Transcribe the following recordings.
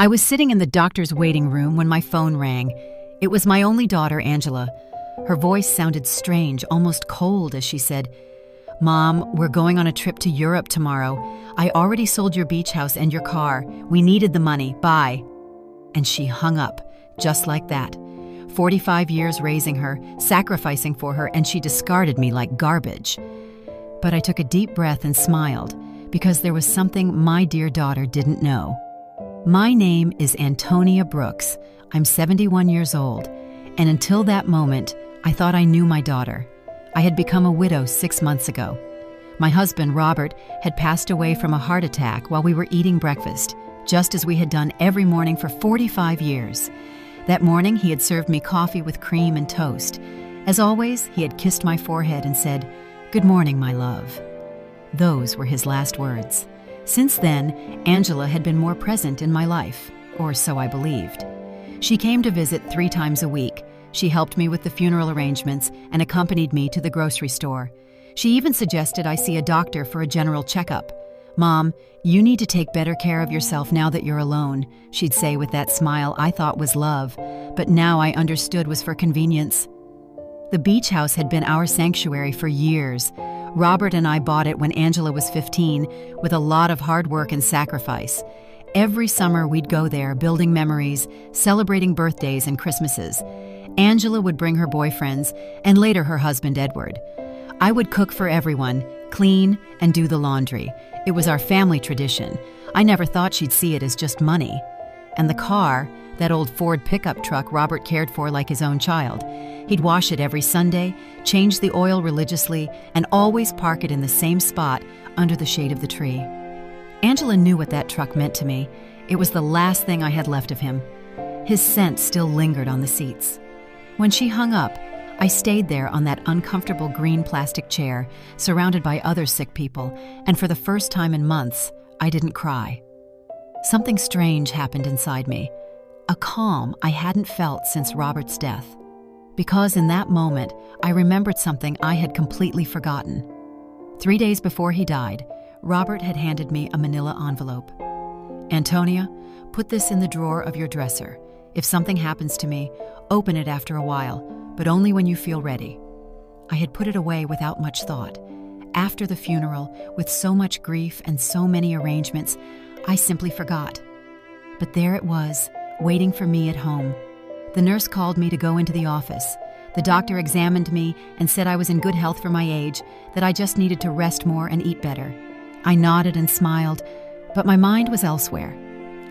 I was sitting in the doctor's waiting room when my phone rang. It was my only daughter, Angela. Her voice sounded strange, almost cold, as she said, "Mom, we're going on a trip to Europe tomorrow. I already sold your beach house and your car. We needed the money. Bye." And she hung up, just like that. 45 years raising her, sacrificing for her, and she discarded me like garbage. But I took a deep breath and smiled, because there was something my dear daughter didn't know. My name is Antonia Brooks. I'm 71 years old, and until that moment, I thought I knew my daughter. I had become a widow 6 months ago. My husband, Robert, had passed away from a heart attack while we were eating breakfast, just as we had done every morning for 45 years. That morning, he had served me coffee with cream and toast. As always, he had kissed my forehead and said, "Good morning, my love." Those were his last words. Since then, Angela had been more present in my life, or so I believed. She came to visit 3 times a week. She helped me with the funeral arrangements and accompanied me to the grocery store. She even suggested I see a doctor for a general checkup. "Mom, you need to take better care of yourself now that you're alone," she'd say with that smile I thought was love, but now I understood was for convenience. The beach house had been our sanctuary for years. Robert and I bought it when Angela was 15, with a lot of hard work and sacrifice. Every summer we'd go there, building memories, celebrating birthdays and Christmases. Angela would bring her boyfriends, and later her husband, Edward. I would cook for everyone, clean, and do the laundry. It was our family tradition. I never thought she'd see it as just money. And the car, that old Ford pickup truck Robert cared for like his own child. He'd wash it every Sunday, change the oil religiously, and always park it in the same spot under the shade of the tree. Angela knew what that truck meant to me. It was the last thing I had left of him. His scent still lingered on the seats. When she hung up, I stayed there on that uncomfortable green plastic chair, surrounded by other sick people, and for the first time in months, I didn't cry. Something strange happened inside me, a calm I hadn't felt since Robert's death. Because in that moment, I remembered something I had completely forgotten. 3 days before he died, Robert had handed me a manila envelope. "Antonia, put this in the drawer of your dresser. If something happens to me, open it after a while, but only when you feel ready." I had put it away without much thought. After the funeral, with so much grief and so many arrangements, I simply forgot. But there it was, waiting for me at home. The nurse called me to go into the office. The doctor examined me and said I was in good health for my age, that I just needed to rest more and eat better. I nodded and smiled, but my mind was elsewhere.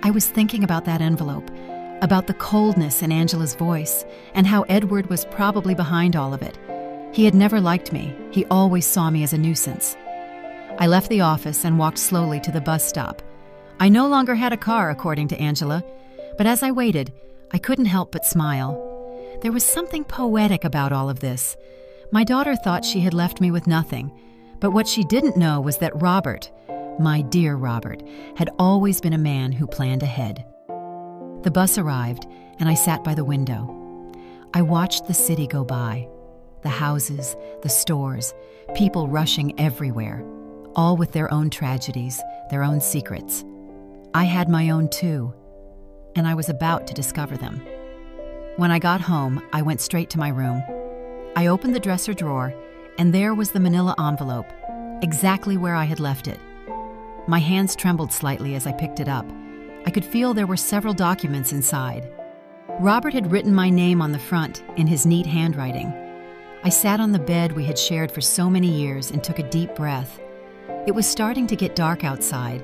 I was thinking about that envelope, about the coldness in Angela's voice, and how Edward was probably behind all of it. He had never liked me. He always saw me as a nuisance. I left the office and walked slowly to the bus stop. I no longer had a car, according to Angela, but as I waited, I couldn't help but smile. There was something poetic about all of this. My daughter thought she had left me with nothing, but what she didn't know was that Robert, my dear Robert, had always been a man who planned ahead. The bus arrived, and I sat by the window. I watched the city go by. The houses, the stores, people rushing everywhere, all with their own tragedies, their own secrets. I had my own too, and I was about to discover them. When I got home, I went straight to my room. I opened the dresser drawer, and there was the manila envelope, exactly where I had left it. My hands trembled slightly as I picked it up. I could feel there were several documents inside. Robert had written my name on the front in his neat handwriting. I sat on the bed we had shared for so many years and took a deep breath. It was starting to get dark outside,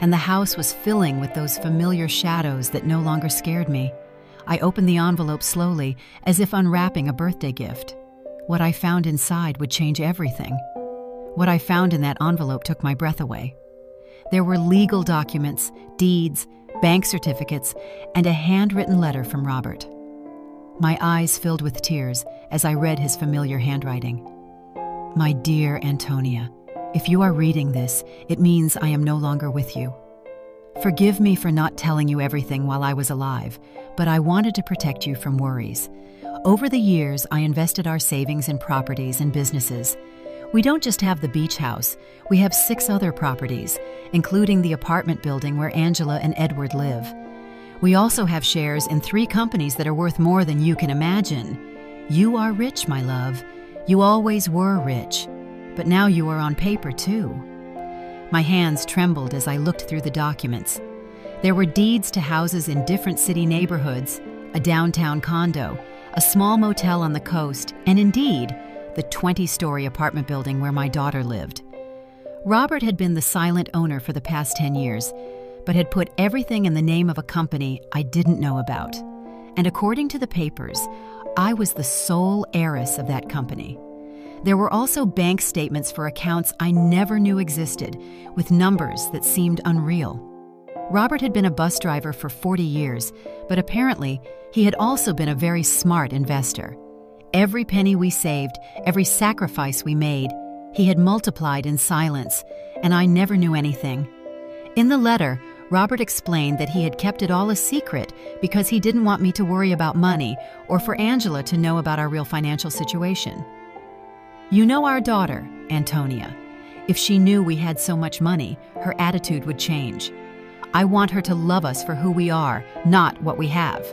and the house was filling with those familiar shadows that no longer scared me. I opened the envelope slowly, as if unwrapping a birthday gift. What I found inside would change everything. What I found in that envelope took my breath away. There were legal documents, deeds, bank certificates, and a handwritten letter from Robert. My eyes filled with tears as I read his familiar handwriting. "My dear Antonia, if you are reading this, it means I am no longer with you. Forgive me for not telling you everything while I was alive, but I wanted to protect you from worries. Over the years, I invested our savings in properties and businesses. We don't just have the beach house, we have 6 other properties, including the apartment building where Angela and Edward live. We also have shares in 3 companies that are worth more than you can imagine. You are rich, my love. You always were rich. But now you are on paper, too." My hands trembled as I looked through the documents. There were deeds to houses in different city neighborhoods, a downtown condo, a small motel on the coast, and indeed, the 20-story apartment building where my daughter lived. Robert had been the silent owner for the past 10 years, but had put everything in the name of a company I didn't know about. And according to the papers, I was the sole heiress of that company. There were also bank statements for accounts I never knew existed, with numbers that seemed unreal. Robert had been a bus driver for 40 years, but apparently he had also been a very smart investor. Every penny we saved, every sacrifice we made, he had multiplied in silence, and I never knew anything. In the letter, Robert explained that he had kept it all a secret because he didn't want me to worry about money or for Angela to know about our real financial situation. "You know our daughter, Antonia. If she knew we had so much money, her attitude would change. I want her to love us for who we are, not what we have."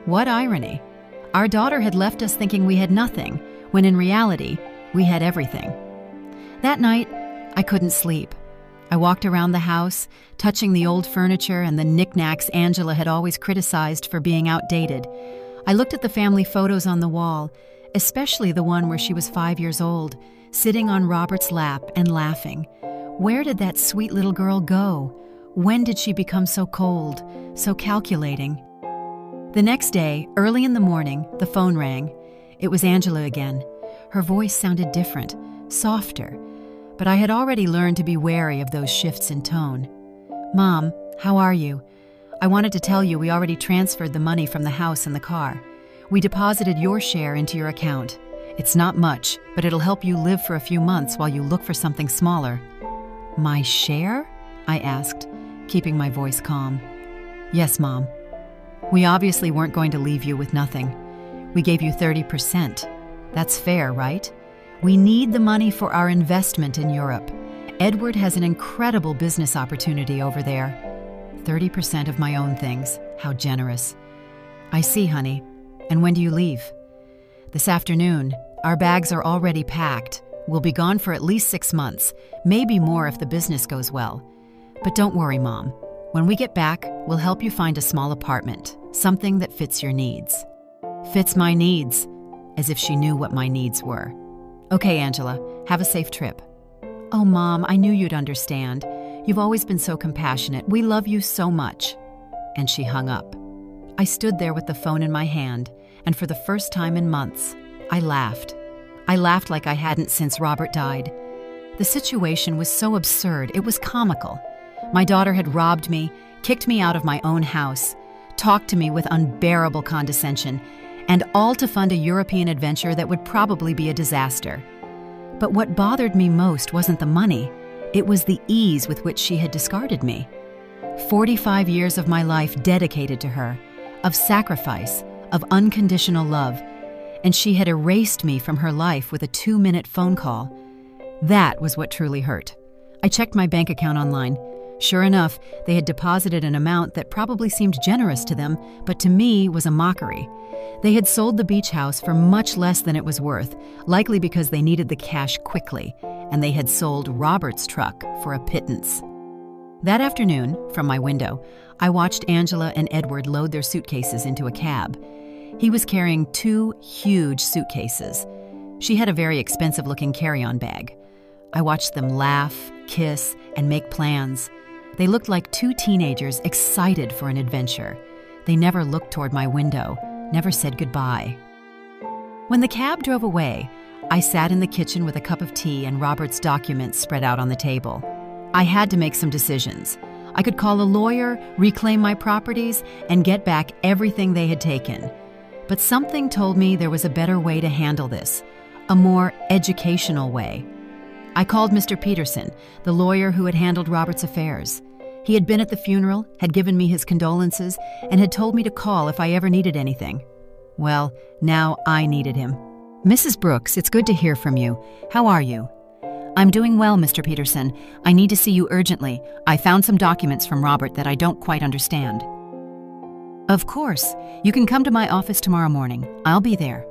What irony. Our daughter had left us thinking we had nothing, when in reality, we had everything. That night, I couldn't sleep. I walked around the house, touching the old furniture and the knickknacks Angela had always criticized for being outdated. I looked at the family photos on the wall, especially the one where she was 5 years old, sitting on Robert's lap and laughing. Where did that sweet little girl go? When did she become so cold, so calculating? The next day, early in the morning, the phone rang. It was Angela again. Her voice sounded different, softer, but I had already learned to be wary of those shifts in tone. "Mom, how are you? I wanted to tell you we already transferred the money from the house and the car. We deposited your share into your account. It's not much, but it'll help you live for a few months while you look for something smaller." "My share?" I asked, keeping my voice calm. "Yes, Mom. We obviously weren't going to leave you with nothing. We gave you 30%. That's fair, right? We need the money for our investment in Europe. Edward has an incredible business opportunity over there. 30% of my own things. How generous." "I see, honey. And when do you leave?" "This afternoon. Our bags are already packed. We'll be gone for at least 6 months, maybe more if the business goes well. But don't worry, Mom. When we get back, we'll help you find a small apartment, something that fits your needs." "Fits my needs," as if she knew what my needs were. "Okay, Angela, have a safe trip." "Oh, Mom, I knew you'd understand. You've always been so compassionate. We love you so much." And she hung up. I stood there with the phone in my hand, and for the first time in months, I laughed. I laughed like I hadn't since Robert died. The situation was so absurd, it was comical. My daughter had robbed me, kicked me out of my own house, talked to me with unbearable condescension, and all to fund a European adventure that would probably be a disaster. But what bothered me most wasn't the money, it was the ease with which she had discarded me. 45 years of my life dedicated to her, of sacrifice, of unconditional love, and she had erased me from her life with a 2-minute phone call. That was what truly hurt. I checked my bank account online. Sure enough, they had deposited an amount that probably seemed generous to them, but to me was a mockery. They had sold the beach house for much less than it was worth, likely because they needed the cash quickly, and they had sold Robert's truck for a pittance. That afternoon, from my window, I watched Angela and Edward load their suitcases into a cab. He was carrying 2 huge suitcases. She had a very expensive-looking carry-on bag. I watched them laugh, kiss, and make plans. They looked like 2 teenagers excited for an adventure. They never looked toward my window, never said goodbye. When the cab drove away, I sat in the kitchen with a cup of tea and Robert's documents spread out on the table. I had to make some decisions. I could call a lawyer, reclaim my properties, and get back everything they had taken. But something told me there was a better way to handle this, a more educational way. I called Mr. Peterson, the lawyer who had handled Robert's affairs. He had been at the funeral, had given me his condolences, and had told me to call if I ever needed anything. Well, now I needed him. "Mrs. Brooks, it's good to hear from you. How are you?" "I'm doing well, Mr. Peterson. I need to see you urgently. I found some documents from Robert that I don't quite understand." Of course. You can come to my office tomorrow morning. I'll be there.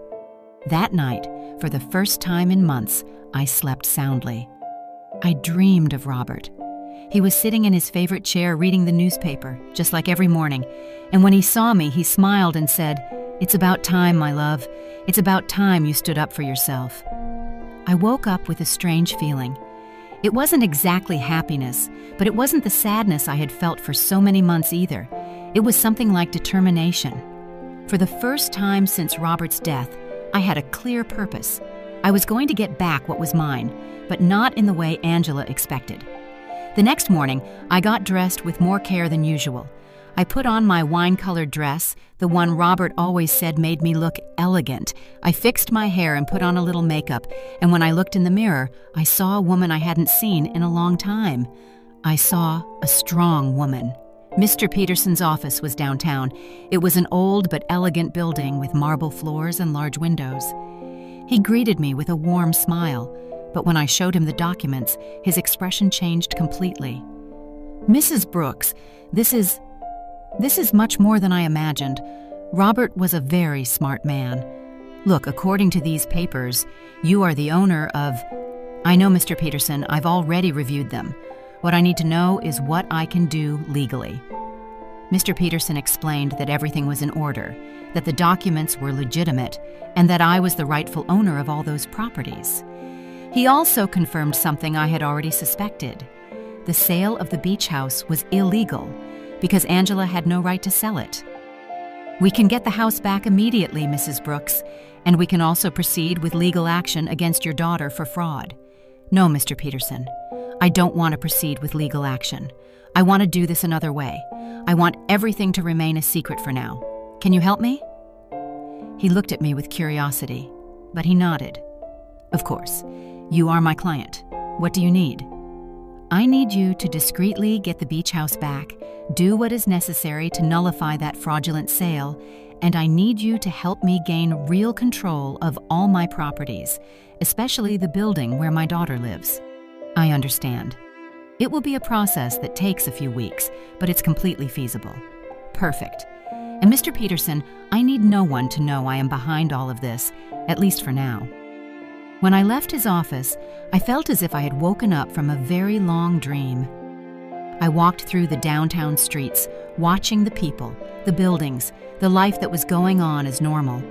That night, for the first time in months, I slept soundly. I dreamed of Robert. He was sitting in his favorite chair reading the newspaper, just like every morning, and when he saw me, he smiled and said, "It's about time, my love. It's about time you stood up for yourself." I woke up with a strange feeling. It wasn't exactly happiness, but it wasn't the sadness I had felt for so many months either. It was something like determination. For the first time since Robert's death, I had a clear purpose. I was going to get back what was mine, but not in the way Angela expected. The next morning, I got dressed with more care than usual. I put on my wine-colored dress, the one Robert always said made me look elegant. I fixed my hair and put on a little makeup, and when I looked in the mirror, I saw a woman I hadn't seen in a long time. I saw a strong woman. Mr. Peterson's office was downtown. It was an old but elegant building with marble floors and large windows. He greeted me with a warm smile, but when I showed him the documents, his expression changed completely. "Mrs. Brooks, this is much more than I imagined. Robert was a very smart man. Look, according to these papers, you are the owner of—" "I know, Mr. Peterson. I've already reviewed them. What I need to know is what I can do legally." Mr. Peterson explained that everything was in order, that the documents were legitimate, and that I was the rightful owner of all those properties. He also confirmed something I had already suspected. The sale of the beach house was illegal because Angela had no right to sell it. "We can get the house back immediately, Mrs. Brooks, and we can also proceed with legal action against your daughter for fraud." "No, Mr. Peterson. I don't want to proceed with legal action. I want to do this another way. I want everything to remain a secret for now. Can you help me?" He looked at me with curiosity, but he nodded. "Of course. You are my client. What do you need?" "I need you to discreetly get the beach house back, do what is necessary to nullify that fraudulent sale, and I need you to help me gain real control of all my properties, especially the building where my daughter lives." "I understand. It will be a process that takes a few weeks, but it's completely feasible." "Perfect. And Mr. Peterson, I need no one to know I am behind all of this, at least for now." When I left his office, I felt as if I had woken up from a very long dream. I walked through the downtown streets, watching the people, the buildings, the life that was going on as normal.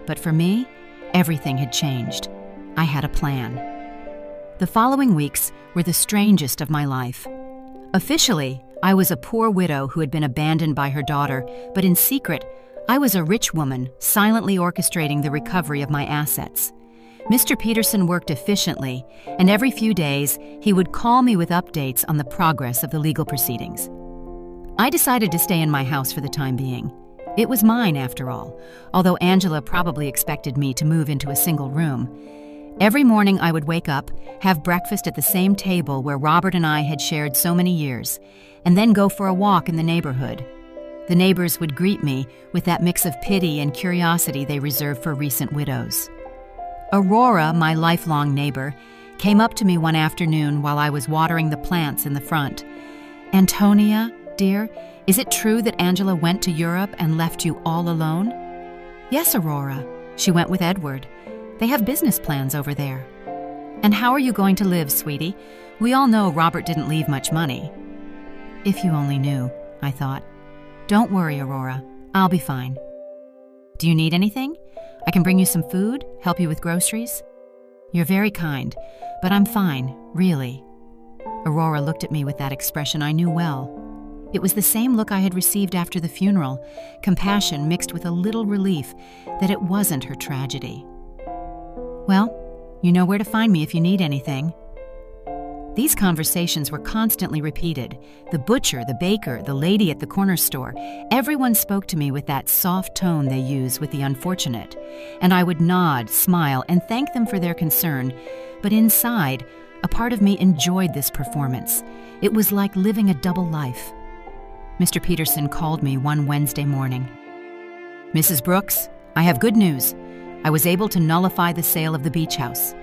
But for me, everything had changed. I had a plan. The following weeks were the strangest of my life. Officially, I was a poor widow who had been abandoned by her daughter, but in secret, I was a rich woman silently orchestrating the recovery of my assets. Mr. Peterson worked efficiently, and every few days, he would call me with updates on the progress of the legal proceedings. I decided to stay in my house for the time being. It was mine, after all, although Angela probably expected me to move into a single room. Every morning I would wake up, have breakfast at the same table where Robert and I had shared so many years, and then go for a walk in the neighborhood. The neighbors would greet me with that mix of pity and curiosity they reserve for recent widows. Aurora, my lifelong neighbor, came up to me one afternoon while I was watering the plants in the front. "Antonia, dear, is it true that Angela went to Europe and left you all alone?" "Yes, Aurora. She went with Edward. They have business plans over there." "And how are you going to live, sweetie? We all know Robert didn't leave much money." If you only knew, I thought. "Don't worry, Aurora. I'll be fine." "Do you need anything? I can bring you some food, help you with groceries?" "You're very kind, but I'm fine, really." Aurora looked at me with that expression I knew well. It was the same look I had received after the funeral, compassion mixed with a little relief that it wasn't her tragedy. "Well, you know where to find me if you need anything." These conversations were constantly repeated. The butcher, the baker, the lady at the corner store, everyone spoke to me with that soft tone they use with the unfortunate. And I would nod, smile, and thank them for their concern. But inside, a part of me enjoyed this performance. It was like living a double life. Mr. Peterson called me one Wednesday morning. "Mrs. Brooks, I have good news. I was able to nullify the sale of the beach house.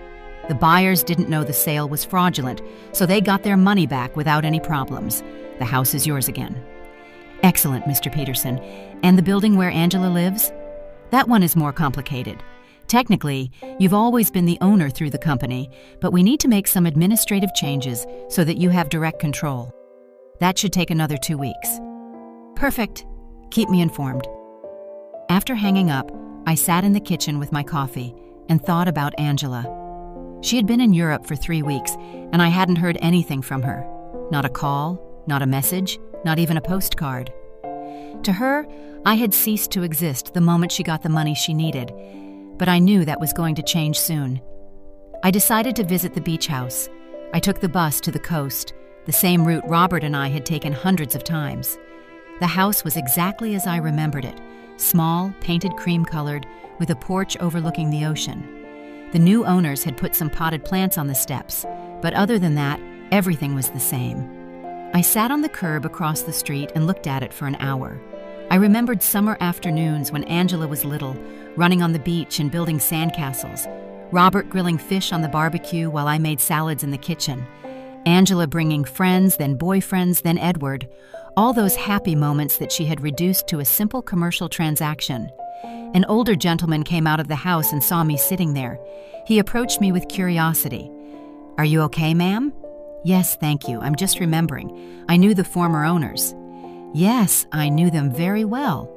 The buyers didn't know the sale was fraudulent, so they got their money back without any problems. The house is yours again. Excellent, Mr. Peterson. And the building where Angela lives? That one is more complicated. Technically, you've always been the owner through the company, but we need to make some administrative changes so that you have direct control. That should take another 2 weeks. Perfect. Keep me informed. After hanging up, I sat in the kitchen with my coffee and thought about Angela. She had been in Europe for 3 weeks, and I hadn't heard anything from her. Not a call, not a message, not even a postcard. To her, I had ceased to exist the moment she got the money she needed, but I knew that was going to change soon. I decided to visit the beach house. I took the bus to the coast, the same route Robert and I had taken hundreds of times. The house was exactly as I remembered it, small, painted cream-colored, with a porch overlooking the ocean. The new owners had put some potted plants on the steps, but other than that, everything was the same. I sat on the curb across the street and looked at it for an hour. I remembered summer afternoons when Angela was little, running on the beach and building sandcastles, Robert grilling fish on the barbecue while I made salads in the kitchen, Angela bringing friends, then boyfriends, then Edward, all those happy moments that she had reduced to a simple commercial transaction. An older gentleman came out of the house and saw me sitting there. He approached me with curiosity. "Are you okay, ma'am?" "Yes, thank you. I'm just remembering. I knew the former owners." "Yes, I knew them very well.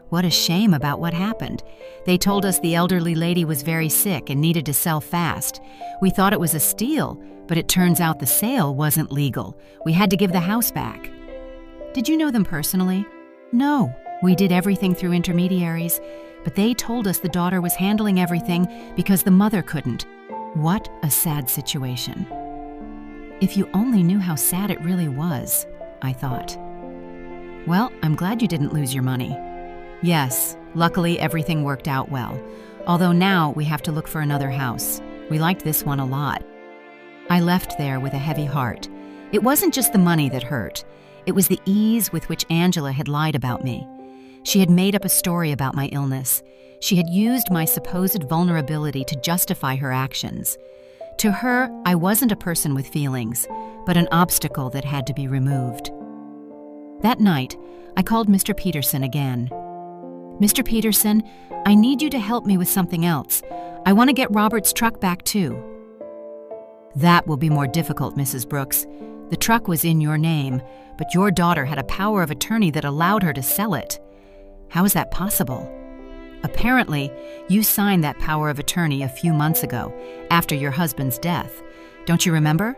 What a shame about what happened. They told us the elderly lady was very sick and needed to sell fast. We thought it was a steal, but it turns out the sale wasn't legal. We had to give the house back." "Did you know them personally?" "No. We did everything through intermediaries, but they told us the daughter was handling everything because the mother couldn't." What a sad situation. If you only knew how sad it really was, I thought. Well, I'm glad you didn't lose your money. Yes, luckily everything worked out well, although now we have to look for another house. We liked this one a lot. I left there with a heavy heart. It wasn't just the money that hurt. It was the ease with which Angela had lied about me. She had made up a story about my illness. She had used my supposed vulnerability to justify her actions. To her, I wasn't a person with feelings, but an obstacle that had to be removed. That night, I called Mr. Peterson again. "Mr. Peterson, I need you to help me with something else. I want to get Robert's truck back too." "That will be more difficult, Mrs. Brooks. The truck was in your name, but your daughter had a power of attorney that allowed her to sell it. How is that possible?" "Apparently, you signed that power of attorney a few months ago, after your husband's death. Don't you remember?"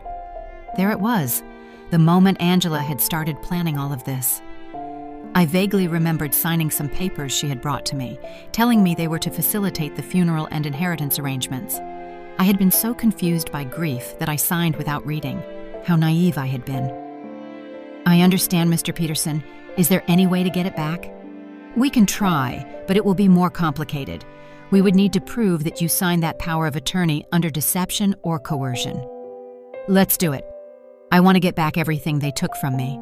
There it was, the moment Angela had started planning all of this. I vaguely remembered signing some papers she had brought to me, telling me they were to facilitate the funeral and inheritance arrangements. I had been so confused by grief that I signed without reading. How naive I had been. "I understand, Mr. Peterson. Is there any way to get it back?" "We can try, but it will be more complicated. We would need to prove that you signed that power of attorney under deception or coercion." "Let's do it. I want to get back everything they took from me."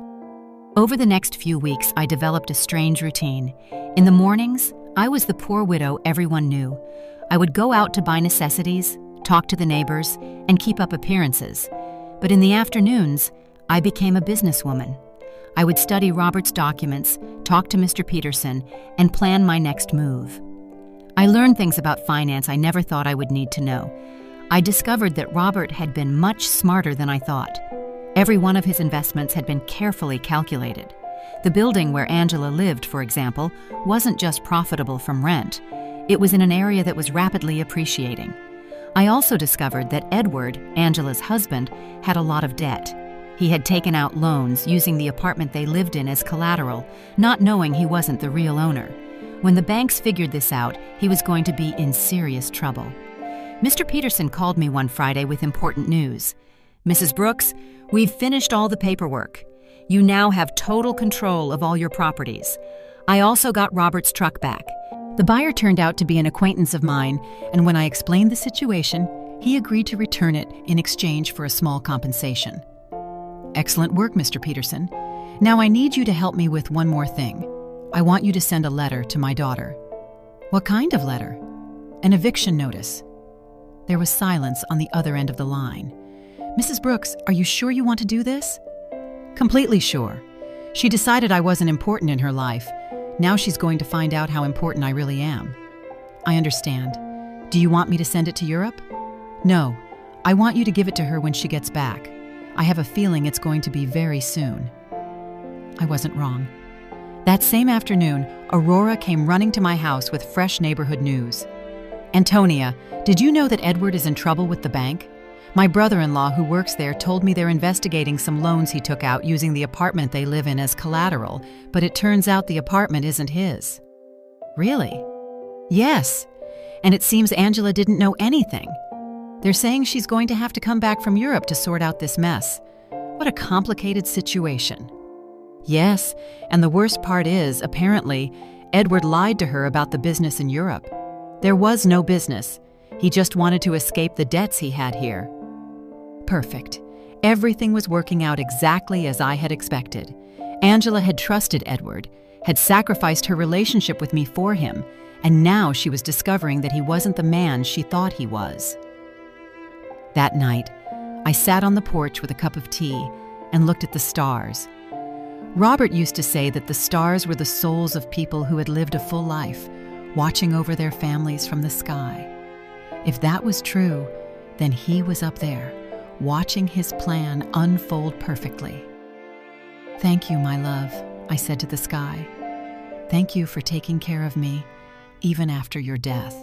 Over the next few weeks, I developed a strange routine. In the mornings, I was the poor widow everyone knew. I would go out to buy necessities, talk to the neighbors, and keep up appearances. But in the afternoons, I became a businesswoman. I would study Robert's documents, talk to Mr. Peterson, and plan my next move. I learned things about finance I never thought I would need to know. I discovered that Robert had been much smarter than I thought. Every one of his investments had been carefully calculated. The building where Angela lived, for example, wasn't just profitable from rent. It was in an area that was rapidly appreciating. I also discovered that Edward, Angela's husband, had a lot of debt. He had taken out loans using the apartment they lived in as collateral, not knowing he wasn't the real owner. When the banks figured this out, he was going to be in serious trouble. Mr. Peterson called me one Friday with important news. "Mrs. Brooks, we've finished all the paperwork. You now have total control of all your properties. I also got Robert's truck back." The buyer turned out to be an acquaintance of mine, and when I explained the situation, he agreed to return it in exchange for a small compensation. "Excellent work, Mr. Peterson. Now I need you to help me with one more thing. I want you to send a letter to my daughter." "What kind of letter?" "An eviction notice." There was silence on the other end of the line. "Mrs. Brooks, are you sure you want to do this?" "Completely sure. She decided I wasn't important in her life. Now she's going to find out how important I really am. I understand. Do you want me to send it to Europe? No. I want you to give it to her when she gets back. I have a feeling it's going to be very soon. I wasn't wrong. That same afternoon, Aurora came running to my house with fresh neighborhood news. Antonia, did you know that Edward is in trouble with the bank? My brother-in-law who works there told me they're investigating some loans he took out using the apartment they live in as collateral, but it turns out the apartment isn't his. Really? Yes. And it seems Angela didn't know anything. They're saying she's going to have to come back from Europe to sort out this mess. What a complicated situation. Yes, and the worst part is, apparently, Edward lied to her about the business in Europe. There was no business. He just wanted to escape the debts he had here. Perfect. Everything was working out exactly as I had expected. Angela had trusted Edward, had sacrificed her relationship with me for him, and now she was discovering that he wasn't the man she thought he was. That night, I sat on the porch with a cup of tea and looked at the stars. Robert used to say that the stars were the souls of people who had lived a full life, watching over their families from the sky. If that was true, then he was up there, watching his plan unfold perfectly. "Thank you, my love," I said to the sky. "Thank you for taking care of me, even after your death."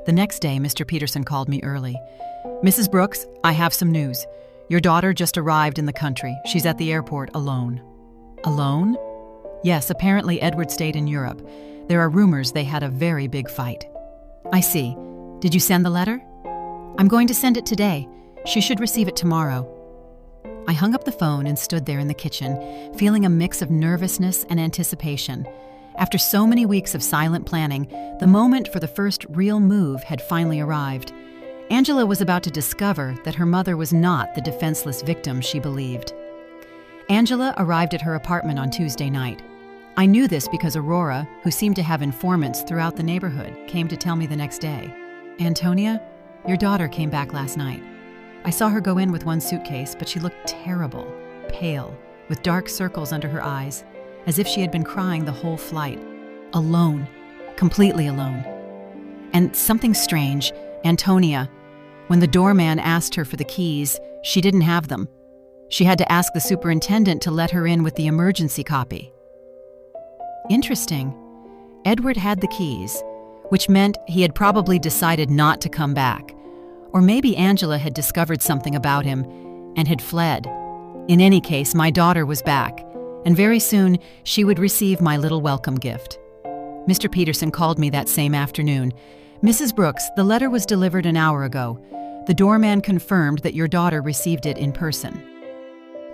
The next day, Mr. Peterson called me early. "Mrs. Brooks, I have some news. Your daughter just arrived in the country. She's at the airport alone." Alone? Yes, apparently Edward stayed in Europe. There are rumors they had a very big fight. I see. Did you send the letter? I'm going to send it today. She should receive it tomorrow. I hung up the phone and stood there in the kitchen, feeling a mix of nervousness and anticipation. After so many weeks of silent planning, the moment for the first real move had finally arrived. Angela was about to discover that her mother was not the defenseless victim she believed. Angela arrived at her apartment on Tuesday night. I knew this because Aurora, who seemed to have informants throughout the neighborhood, came to tell me the next day. "Antonia, your daughter came back last night. I saw her go in with one suitcase, but she looked terrible, pale, with dark circles under her eyes, as if she had been crying the whole flight. Alone, completely alone. And something strange, Antonia, when the doorman asked her for the keys, she didn't have them. She had to ask the superintendent to let her in with the emergency copy." Interesting. Edward had the keys, which meant he had probably decided not to come back. Or maybe Angela had discovered something about him and had fled. In any case, my daughter was back, and very soon she would receive my little welcome gift. Mr. Peterson called me that same afternoon. "Mrs. Brooks, the letter was delivered an hour ago. The doorman confirmed that your daughter received it in person."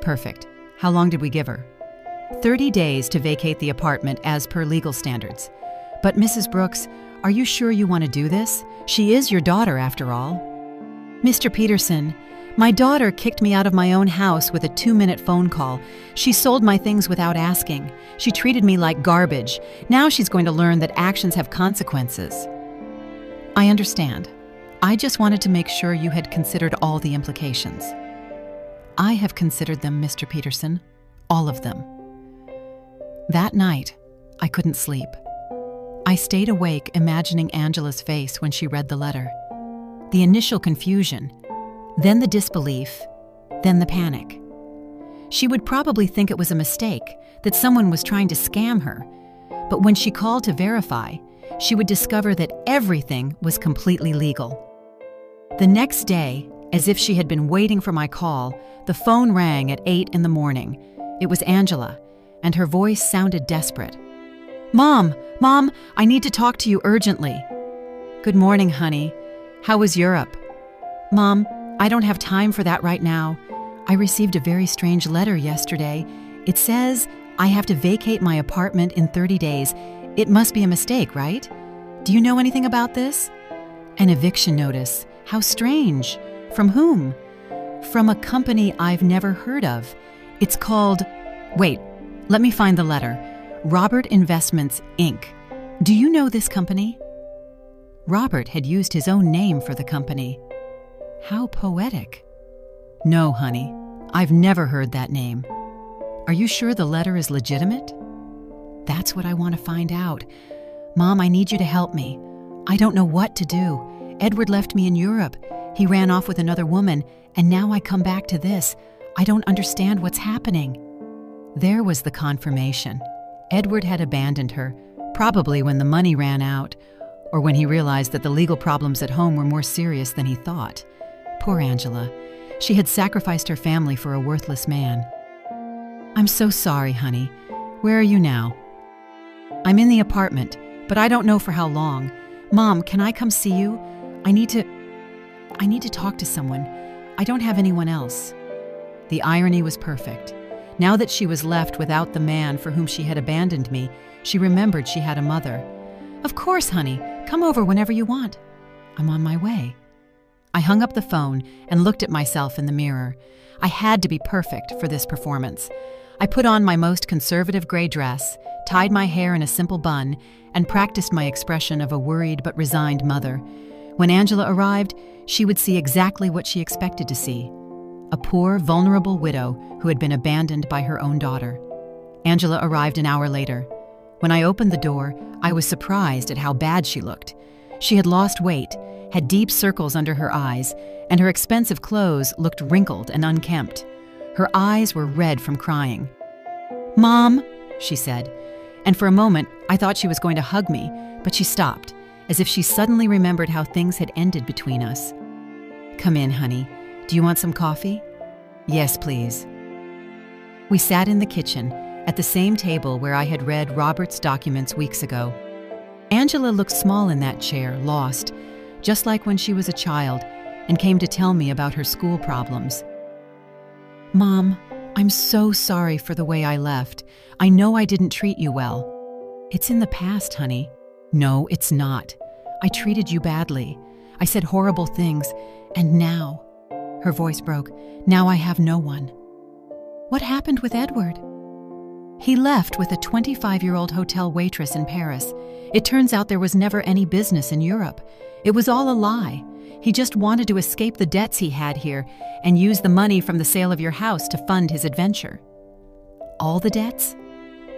Perfect. How long did we give her? 30 days to vacate the apartment as per legal standards. "But Mrs. Brooks, are you sure you want to do this? She is your daughter, after all." "Mr. Peterson, my daughter kicked me out of my own house with a 2-minute phone call. She sold my things without asking. She treated me like garbage. Now she's going to learn that actions have consequences." "I understand. I just wanted to make sure you had considered all the implications." "I have considered them, Mr. Peterson. All of them." That night, I couldn't sleep. I stayed awake imagining Angela's face when she read the letter. The initial confusion, then the disbelief, then the panic. She would probably think it was a mistake, that someone was trying to scam her. But when she called to verify, she would discover that everything was completely legal. The next day, as if she had been waiting for my call, the phone rang at 8 in the morning. It was Angela, and her voice sounded desperate. Mom, I need to talk to you urgently." "Good morning, honey. How was Europe?" "Mom, I don't have time for that right now. I received a very strange letter yesterday. It says I have to vacate my apartment in 30 days. It must be a mistake, right? Do you know anything about this?" "An eviction notice. How strange. From whom?" "From a company I've never heard of. It's called..." "Wait, let me find the letter. Robert Investments, Inc. Do you know this company?" Robert had used his own name for the company. How poetic. "No, honey, I've never heard that name." Are you sure the letter is legitimate? That's what I want to find out. Mom, I need you to help me. I don't know what to do. Edward left me in Europe. He ran off with another woman, and now I come back to this. I don't understand what's happening. There was the confirmation. Edward had abandoned her, probably when the money ran out, or when he realized that the legal problems at home were more serious than he thought. Poor Angela. She had sacrificed her family for a worthless man. I'm so sorry, honey. Where are you now? I'm in the apartment, but I don't know for how long. Mom, can I come see you? I need to talk to someone. I don't have anyone else. The irony was perfect. Now that she was left without the man for whom she had abandoned me, she remembered she had a mother. Of course, honey. Come over whenever you want. I'm on my way. I hung up the phone and looked at myself in the mirror. I had to be perfect for this performance. I put on my most conservative gray dress, tied my hair in a simple bun, and practiced my expression of a worried but resigned mother. When Angela arrived, she would see exactly what she expected to see: a poor, vulnerable widow who had been abandoned by her own daughter. Angela arrived an hour later. When I opened the door, I was surprised at how bad she looked. She had lost weight, had deep circles under her eyes, and her expensive clothes looked wrinkled and unkempt. Her eyes were red from crying. "Mom," she said, and for a moment I thought she was going to hug me, but she stopped, as if she suddenly remembered how things had ended between us. "Come in, honey. Do you want some coffee?" "Yes, please." We sat in the kitchen, at the same table where I had read Robert's documents weeks ago. Angela looked small in that chair, lost, just like when she was a child, and came to tell me about her school problems. "Mom, I'm so sorry for the way I left. I know I didn't treat you well." "It's in the past, honey." "No, it's not. I treated you badly. I said horrible things, and now," her voice broke, "now I have no one." "What happened with Edward?" "He left with a 25-year-old hotel waitress in Paris. It turns out there was never any business in Europe. It was all a lie. He just wanted to escape the debts he had here and use the money from the sale of your house to fund his adventure." "All the debts?"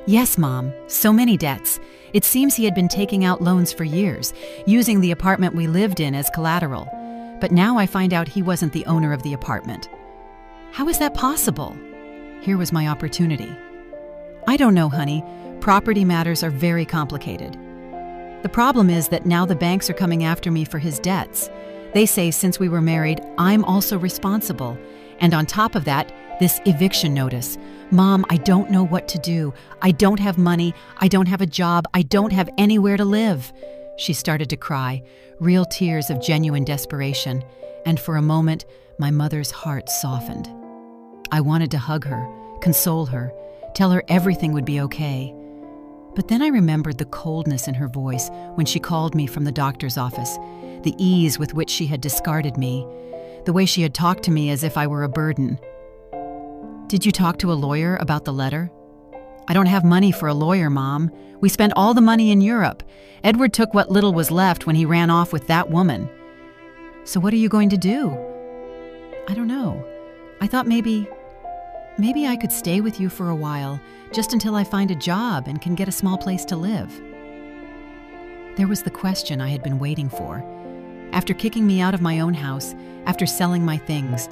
"Yes, Mom, so many debts. It seems he had been taking out loans for years, using the apartment we lived in as collateral. But now I find out he wasn't the owner of the apartment." "How is that possible?" Here was my opportunity. "I don't know, honey. Property matters are very complicated. The problem is that now the banks are coming after me for his debts. They say since we were married, I'm also responsible. And on top of that, this eviction notice. Mom, I don't know what to do. I don't have money. I don't have a job. I don't have anywhere to live." She started to cry, real tears of genuine desperation. And for a moment, my mother's heart softened. I wanted to hug her, console her, tell her everything would be okay. But then I remembered the coldness in her voice when she called me from the doctor's office, the ease with which she had discarded me, the way she had talked to me as if I were a burden. "Did you talk to a lawyer about the letter?" "I don't have money for a lawyer, Mom. We spent all the money in Europe. Edward took what little was left when he ran off with that woman." "So what are you going to do?" "I don't know. I thought maybe I could stay with you for a while, just until I find a job and can get a small place to live." There was the question I had been waiting for. After kicking me out of my own house, after selling my things,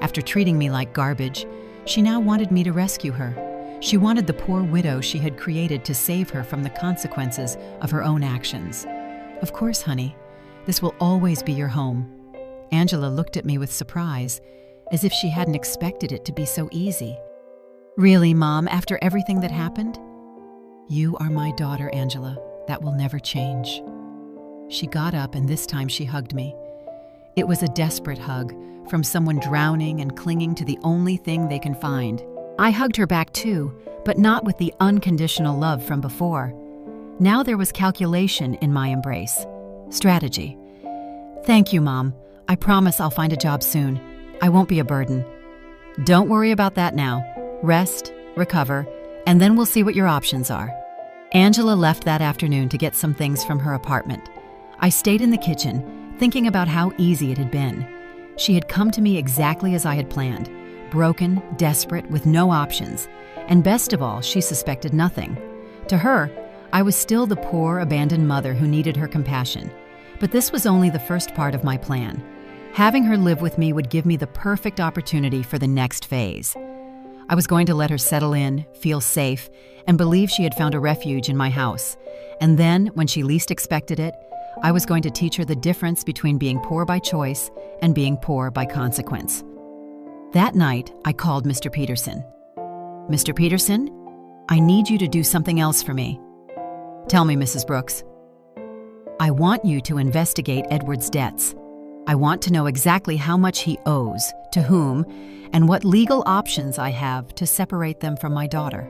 after treating me like garbage, she now wanted me to rescue her. She wanted the poor widow she had created to save her from the consequences of her own actions. "Of course, honey. This will always be your home." Angela looked at me with surprise, as if she hadn't expected it to be so easy. "Really, Mom, after everything that happened?" "You are my daughter, Angela. That will never change." She got up, and this time she hugged me. It was a desperate hug, from someone drowning and clinging to the only thing they can find. I hugged her back too, but not with the unconditional love from before. Now there was calculation in my embrace. Strategy. "Thank you, Mom. I promise I'll find a job soon. I won't be a burden." "Don't worry about that now. Rest, recover, and then we'll see what your options are." Angela left that afternoon to get some things from her apartment. I stayed in the kitchen, thinking about how easy it had been. She had come to me exactly as I had planned, broken, desperate, with no options, And best of all, she suspected nothing. To her, I was still the poor, abandoned mother who needed her compassion. But this was only the first part of my plan. Having her live with me would give me the perfect opportunity for the next phase. I was going to let her settle in, feel safe, and believe she had found a refuge in my house. And then, when she least expected it, I was going to teach her the difference between being poor by choice and being poor by consequence. That night, I called Mr. Peterson. "Mr. Peterson, I need you to do something else for me." "Tell me, Mrs. Brooks." "I want you to investigate Edward's debts. I want to know exactly how much he owes, to whom, and what legal options I have to separate them from my daughter."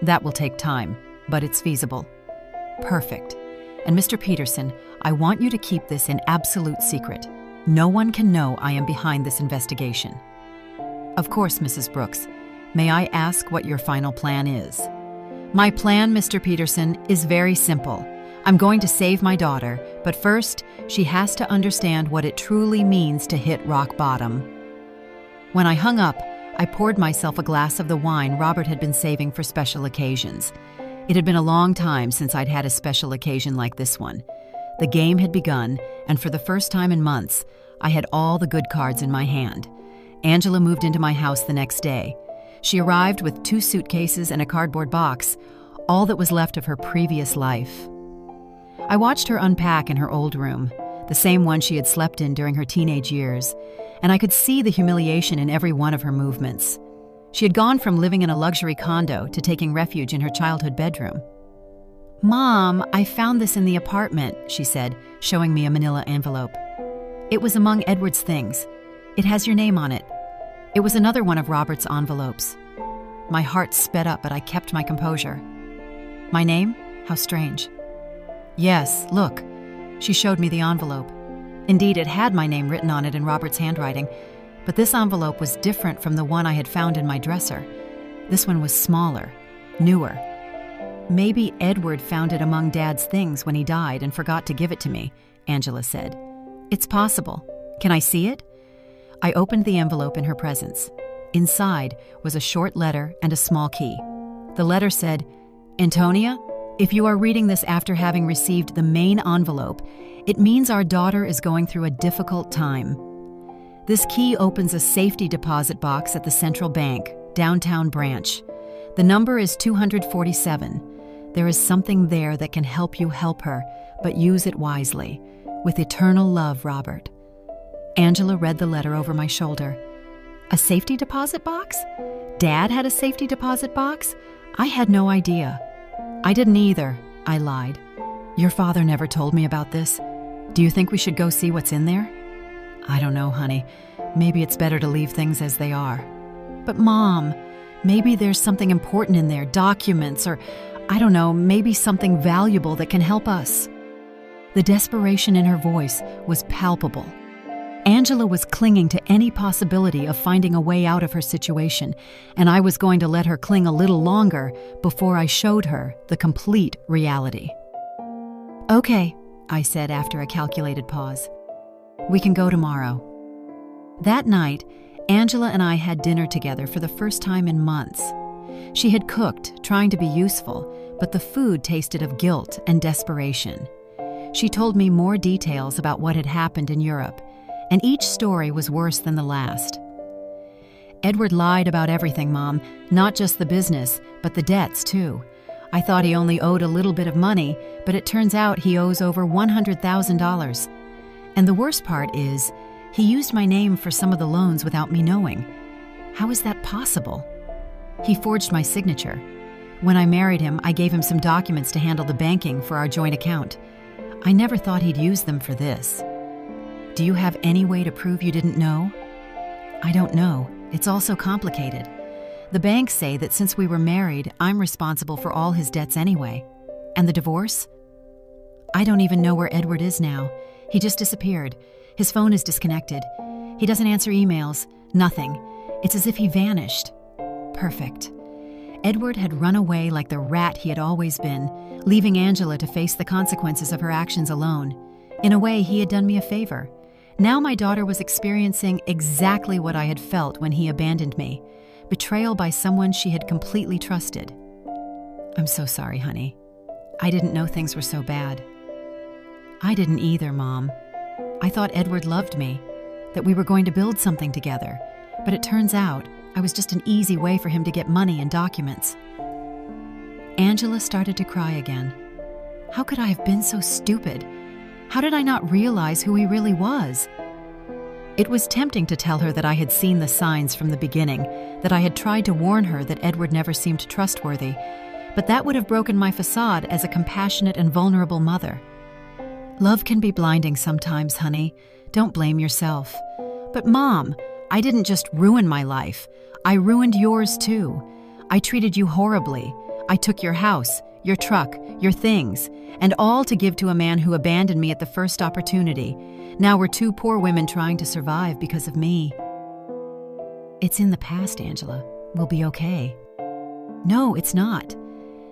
"That will take time, but it's feasible." "Perfect. And Mr. Peterson, I want you to keep this in absolute secret. No one can know I am behind this investigation." "Of course, Mrs. Brooks. May I ask what your final plan is?" "My plan, Mr. Peterson, is very simple. I'm going to save my daughter, but first, she has to understand what it truly means to hit rock bottom." When I hung up, I poured myself a glass of the wine Robert had been saving for special occasions. It had been a long time since I'd had a special occasion like this one. The game had begun, and for the first time in months, I had all the good cards in my hand. Angela moved into my house the next day. She arrived with 2 suitcases and a cardboard box, all that was left of her previous life. I watched her unpack in her old room, the same one she had slept in during her teenage years, and I could see the humiliation in every one of her movements. She had gone from living in a luxury condo to taking refuge in her childhood bedroom. "Mom, I found this in the apartment," she said, showing me a manila envelope. "It was among Edward's things. It has your name on it." It was another one of Robert's envelopes. My heart sped up, but I kept my composure. "My name? How strange." "Yes, look." She showed me the envelope. Indeed, it had my name written on it in Robert's handwriting, but this envelope was different from the one I had found in my dresser. This one was smaller, newer. "Maybe Edward found it among Dad's things when he died and forgot to give it to me," Angela said. "It's possible. Can I see it?" I opened the envelope in her presence. Inside was a short letter and a small key. The letter said, "Antonia, if you are reading this after having received the main envelope, it means our daughter is going through a difficult time. This key opens a safety deposit box at the Central Bank, downtown branch. The number is 247. There is something there that can help you help her, but use it wisely. With eternal love, Robert." Angela read the letter over my shoulder. A safety deposit box? Dad had a safety deposit box? I had no idea. "I didn't either," I lied. "Your father never told me about this. Do you think we should go see what's in there?" "I don't know, honey. Maybe it's better to leave things as they are." "But Mom, maybe there's something important in there, documents, or I don't know, maybe something valuable that can help us." The desperation in her voice was palpable. Angela was clinging to any possibility of finding a way out of her situation, and I was going to let her cling a little longer before I showed her the complete reality. "Okay," I said after a calculated pause. "We can go tomorrow." That night, Angela and I had dinner together for the first time in months. She had cooked, trying to be useful, but the food tasted of guilt and desperation. She told me more details about what had happened in Europe, and each story was worse than the last. "Edward lied about everything, Mom, not just the business, but the debts, too. I thought he only owed a little bit of money, but it turns out he owes over $100,000. And the worst part is, he used my name for some of the loans without me knowing. How is that possible? He forged my signature. When I married him, I gave him some documents to handle the banking for our joint account. I never thought he'd use them for this. Do you have any way to prove you didn't know?" "I don't know. It's all so complicated. The banks say that since we were married, I'm responsible for all his debts anyway. And the divorce? I don't even know where Edward is now. He just disappeared. His phone is disconnected. He doesn't answer emails. Nothing. It's as if he vanished." Perfect. Edward had run away like the rat he had always been, leaving Angela to face the consequences of her actions alone. In a way, he had done me a favor. Now my daughter was experiencing exactly what I had felt when he abandoned me. betrayal by someone she had completely trusted. I'm so sorry, honey. I didn't know things were so bad. I didn't either, Mom. I thought Edward loved me, that we were going to build something together, but it turns out I was just an easy way for him to get money and documents. Angela started to cry again. How could I have been so stupid? How did I not realize who he really was? It was tempting to tell her that I had seen the signs from the beginning, that I had tried to warn her that Edward never seemed trustworthy, but that would have broken my facade as a compassionate and vulnerable mother. Love can be blinding sometimes, honey. Don't blame yourself. But Mom, I didn't just ruin my life. I ruined yours too. I treated you horribly. I took your house, your truck, your things, and all to give to a man who abandoned me at the first opportunity. Now we're two poor women trying to survive because of me. It's in the past, Angela. We'll be okay. No, it's not.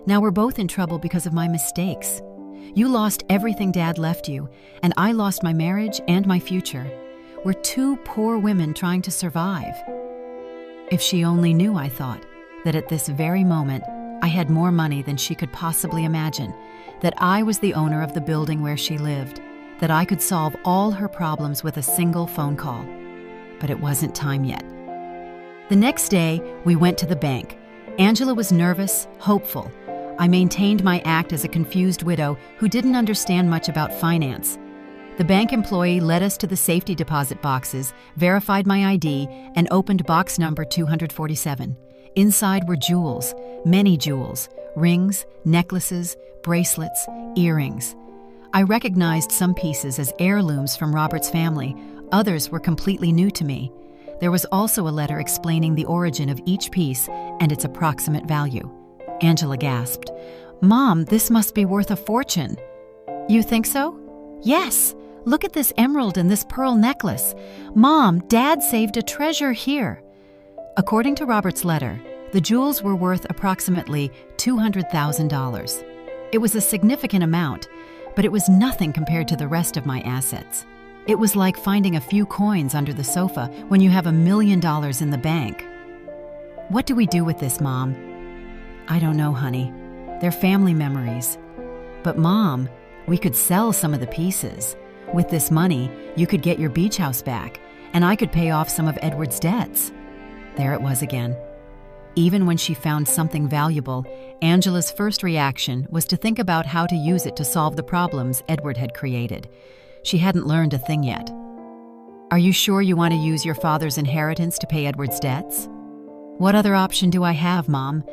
Now we're both in trouble because of my mistakes. You lost everything Dad left you, and I lost my marriage and my future. We're two poor women trying to survive. If she only knew, I thought, that at this very moment, I had more money than she could possibly imagine, that I was the owner of the building where she lived, that I could solve all her problems with a single phone call. But it wasn't time yet. The next day, we went to the bank. Angela was nervous, hopeful. I maintained my act as a confused widow who didn't understand much about finance. The bank employee led us to the safety deposit boxes, verified my ID, and opened box number 247. Inside were jewels, many jewels, rings, necklaces, bracelets, earrings. I recognized some pieces as heirlooms from Robert's family. Others were completely new to me. There was also a letter explaining the origin of each piece and its approximate value. Angela gasped. Mom, this must be worth a fortune. You think so? Yes. Look at this emerald and this pearl necklace. Mom, Dad saved a treasure here. According to Robert's letter, the jewels were worth approximately $200,000. It was a significant amount, but it was nothing compared to the rest of my assets. It was like finding a few coins under the sofa when you have $1 million in the bank. What do we do with this, Mom? I don't know, honey. They're family memories. But Mom, we could sell some of the pieces. With this money, you could get your beach house back, and I could pay off some of Edward's debts. There it was again. Even when she found something valuable, Angela's first reaction was to think about how to use it to solve the problems Edward had created. She hadn't learned a thing yet. Are you sure you want to use your father's inheritance to pay Edward's debts? What other option do I have, Mom?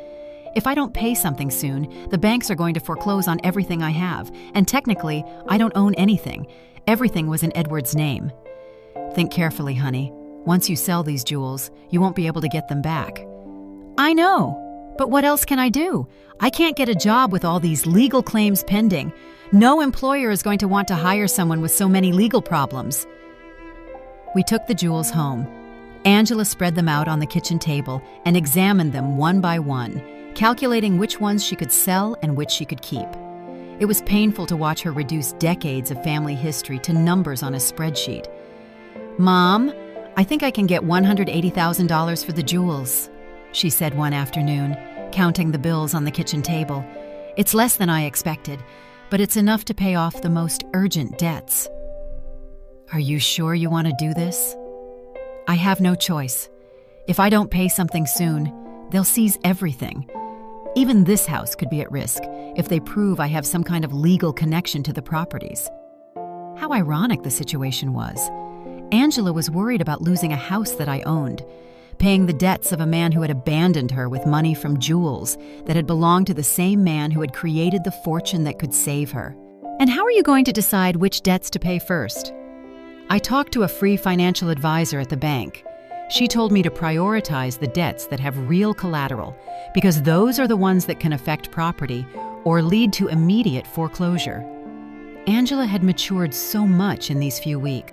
If I don't pay something soon, the banks are going to foreclose on everything I have, and technically, I don't own anything. Everything was in Edward's name. Think carefully, honey. Once you sell these jewels, you won't be able to get them back. I know, but what else can I do? I can't get a job with all these legal claims pending. No employer is going to want to hire someone with so many legal problems. We took the jewels home. Angela spread them out on the kitchen table and examined them one by one, calculating which ones she could sell and which she could keep. It was painful to watch her reduce decades of family history to numbers on a spreadsheet. Mom, I think I can get $180,000 for the jewels, she said one afternoon, counting the bills on the kitchen table. It's less than I expected, but it's enough to pay off the most urgent debts. Are you sure you want to do this? I have no choice. If I don't pay something soon, they'll seize everything. Even this house could be at risk if they prove I have some kind of legal connection to the properties. How ironic the situation was. Angela was worried about losing a house that I owned, paying the debts of a man who had abandoned her with money from jewels that had belonged to the same man who had created the fortune that could save her. And how are you going to decide which debts to pay first? I talked to a free financial advisor at the bank. She told me to prioritize the debts that have real collateral, because those are the ones that can affect property or lead to immediate foreclosure. Angela had matured so much in these few weeks.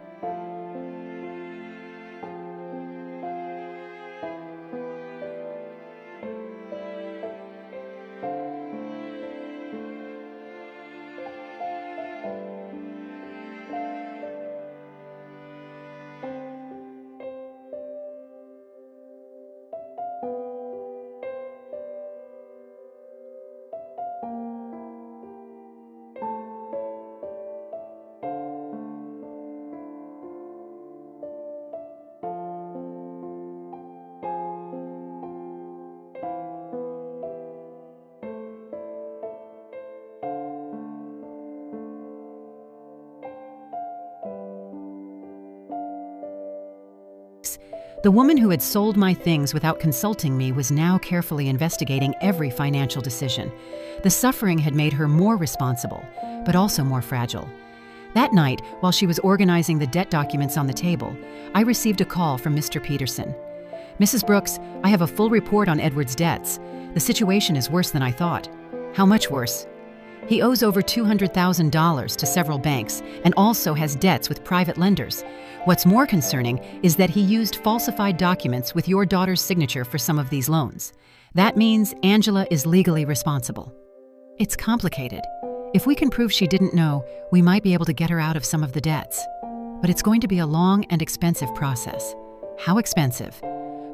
The woman who had sold my things without consulting me was now carefully investigating every financial decision. The suffering had made her more responsible, but also more fragile. That night, while she was organizing the debt documents on the table, I received a call from Mr. Peterson. "Mrs. Brooks, I have a full report on Edward's debts. The situation is worse than I thought." "How much worse?" "He owes over $200,000 to several banks and also has debts with private lenders. What's more concerning is that he used falsified documents with your daughter's signature for some of these loans. That means Angela is legally responsible." "It's complicated. If we can prove she didn't know, we might be able to get her out of some of the debts. But it's going to be a long and expensive process." "How expensive?"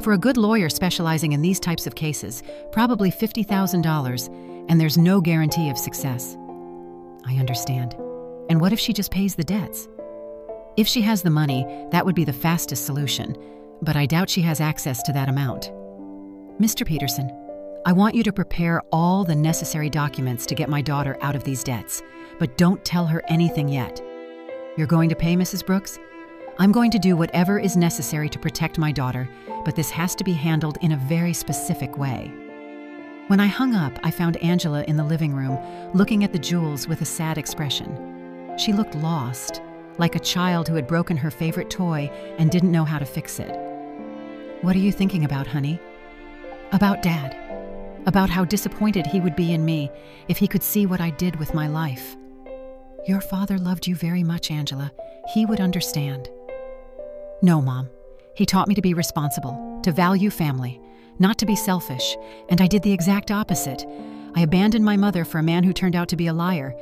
"For a good lawyer specializing in these types of cases, probably $50,000, and there's no guarantee of success." "I understand. And what if she just pays the debts?" "If she has the money, that would be the fastest solution, but I doubt she has access to that amount." "Mr. Peterson, I want you to prepare all the necessary documents to get my daughter out of these debts, but don't tell her anything yet." "You're going to pay, Mrs. Brooks?" "I'm going to do whatever is necessary to protect my daughter, but this has to be handled in a very specific way." When I hung up, I found Angela in the living room, looking at the jewels with a sad expression. She looked lost, like a child who had broken her favorite toy and didn't know how to fix it. "What are you thinking about, honey?" "About Dad. About how disappointed he would be in me if he could see what I did with my life." "Your father loved you very much, Angela. He would understand." "No, Mom. He taught me to be responsible, to value family, not to be selfish, and I did the exact opposite. I abandoned my mother for a man who turned out to be a liar.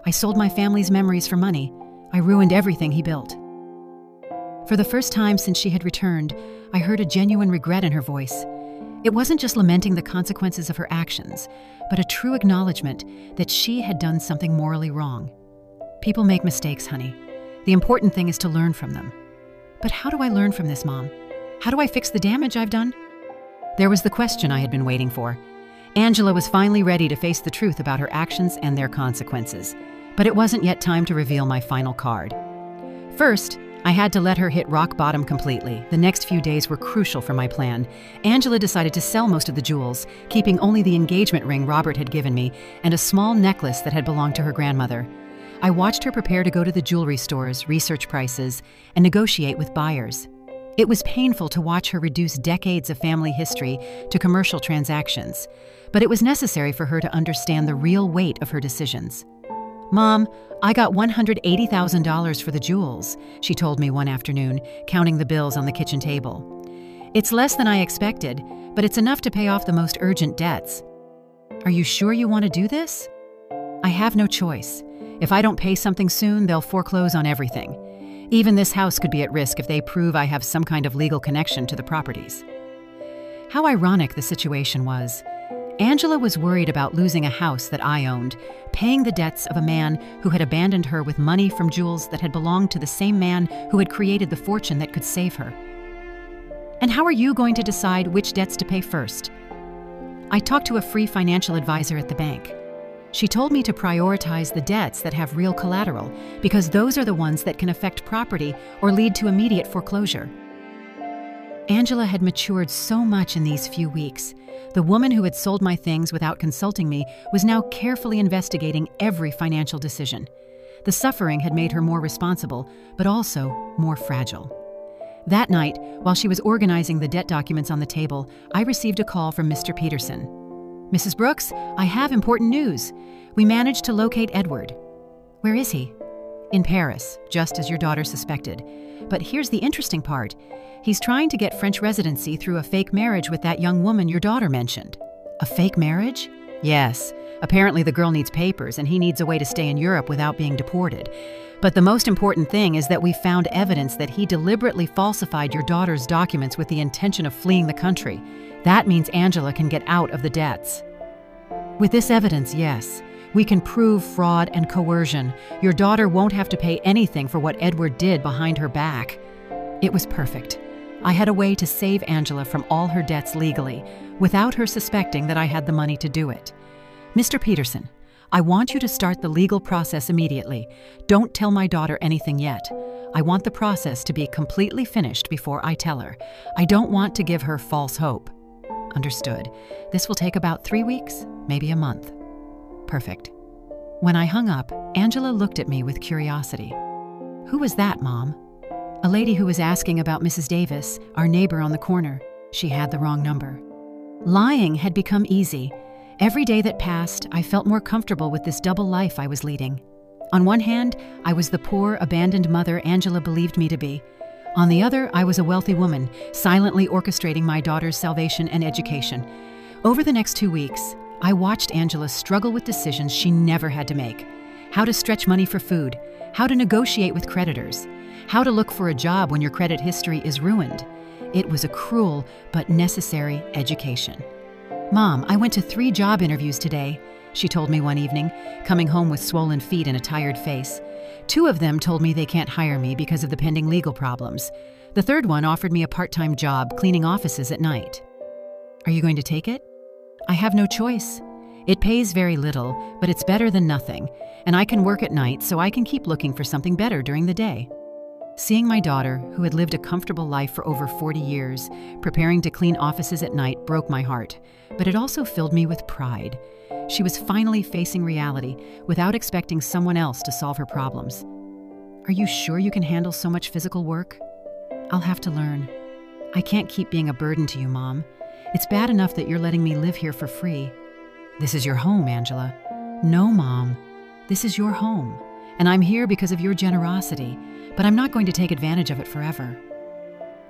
I sold my family's memories for money. I ruined everything he built." For the first time since she had returned, I heard a genuine regret in her voice. It wasn't just lamenting the consequences of her actions, but a true acknowledgement that she had done something morally wrong. "People make mistakes, honey. The important thing is to learn from them." "But how do I learn from this, Mom? How do I fix the damage I've done?" There was the question I had been waiting for. Angela was finally ready to face the truth about her actions and their consequences. But it wasn't yet time to reveal my final card. First, I had to let her hit rock bottom completely. The next few days were crucial for my plan. Angela decided to sell most of the jewels, keeping only the engagement ring Robert had given me and a small necklace that had belonged to her grandmother. I watched her prepare to go to the jewelry stores, research prices, and negotiate with buyers. It was painful to watch her reduce decades of family history to commercial transactions, but it was necessary for her to understand the real weight of her decisions. "Mom, I got $180,000 for the jewels," she told me one afternoon, counting the bills on the kitchen table. "It's less than I expected, but it's enough to pay off the most urgent debts." "Are you sure you want to do this?" "I have no choice. If I don't pay something soon, they'll foreclose on everything. Even this house could be at risk if they prove I have some kind of legal connection to the properties." How ironic the situation was. Angela was worried about losing a house that I owned, paying the debts of a man who had abandoned her with money from jewels that had belonged to the same man who had created the fortune that could save her. "And how are you going to decide which debts to pay first?" "I talked to a free financial advisor at the bank. She told me to prioritize the debts that have real collateral, because those are the ones that can affect property or lead to immediate foreclosure." Angela had matured so much in these few weeks. The woman who had sold my things without consulting me was now carefully investigating every financial decision. The suffering had made her more responsible, but also more fragile. That night, while she was organizing the debt documents on the table, I received a call from Mr. Peterson. "Mrs. Brooks, I have important news. We managed to locate Edward." "Where is he?" "In Paris, just as your daughter suspected. But here's the interesting part. He's trying to get French residency through a fake marriage with that young woman your daughter mentioned." "A fake marriage?" "Yes. Apparently the girl needs papers and he needs a way to stay in Europe without being deported. But the most important thing is that we found evidence that he deliberately falsified your daughter's documents with the intention of fleeing the country. That means Angela can get out of the debts." "With this evidence, yes. We can prove fraud and coercion. Your daughter won't have to pay anything for what Edward did behind her back." It was perfect. I had a way to save Angela from all her debts legally, without her suspecting that I had the money to do it. "Mr. Peterson, I want you to start the legal process immediately. Don't tell my daughter anything yet. I want the process to be completely finished before I tell her. I don't want to give her false hope." "Understood. This will take about 3 weeks, maybe a month." "Perfect." When I hung up, Angela looked at me with curiosity. "Who was that, Mom?" "A lady who was asking about Mrs. Davis, our neighbor on the corner. She had the wrong number." Lying had become easy. Every day that passed, I felt more comfortable with this double life I was leading. On one hand, I was the poor, abandoned mother Angela believed me to be. On the other, I was a wealthy woman, silently orchestrating my daughter's salvation and education. Over the next 2 weeks, I watched Angela struggle with decisions she never had to make. How to stretch money for food, how to negotiate with creditors, how to look for a job when your credit history is ruined. It was a cruel but necessary education. "Mom, I went to 3 job interviews today," she told me one evening, coming home with swollen feet and a tired face. 2 of them told me they can't hire me because of the pending legal problems. The third one offered me a part-time job cleaning offices at night. "Are you going to take it?" "I have no choice. It pays very little, but it's better than nothing, and I can work at night so I can keep looking for something better during the day." Seeing my daughter, who had lived a comfortable life for over 40 years, preparing to clean offices at night broke my heart, but it also filled me with pride. She was finally facing reality without expecting someone else to solve her problems. "Are you sure you can handle so much physical work?" "I'll have to learn. I can't keep being a burden to you, Mom. It's bad enough that you're letting me live here for free." "This is your home, Angela." "No, Mom. This is your home, and I'm here because of your generosity, but I'm not going to take advantage of it forever."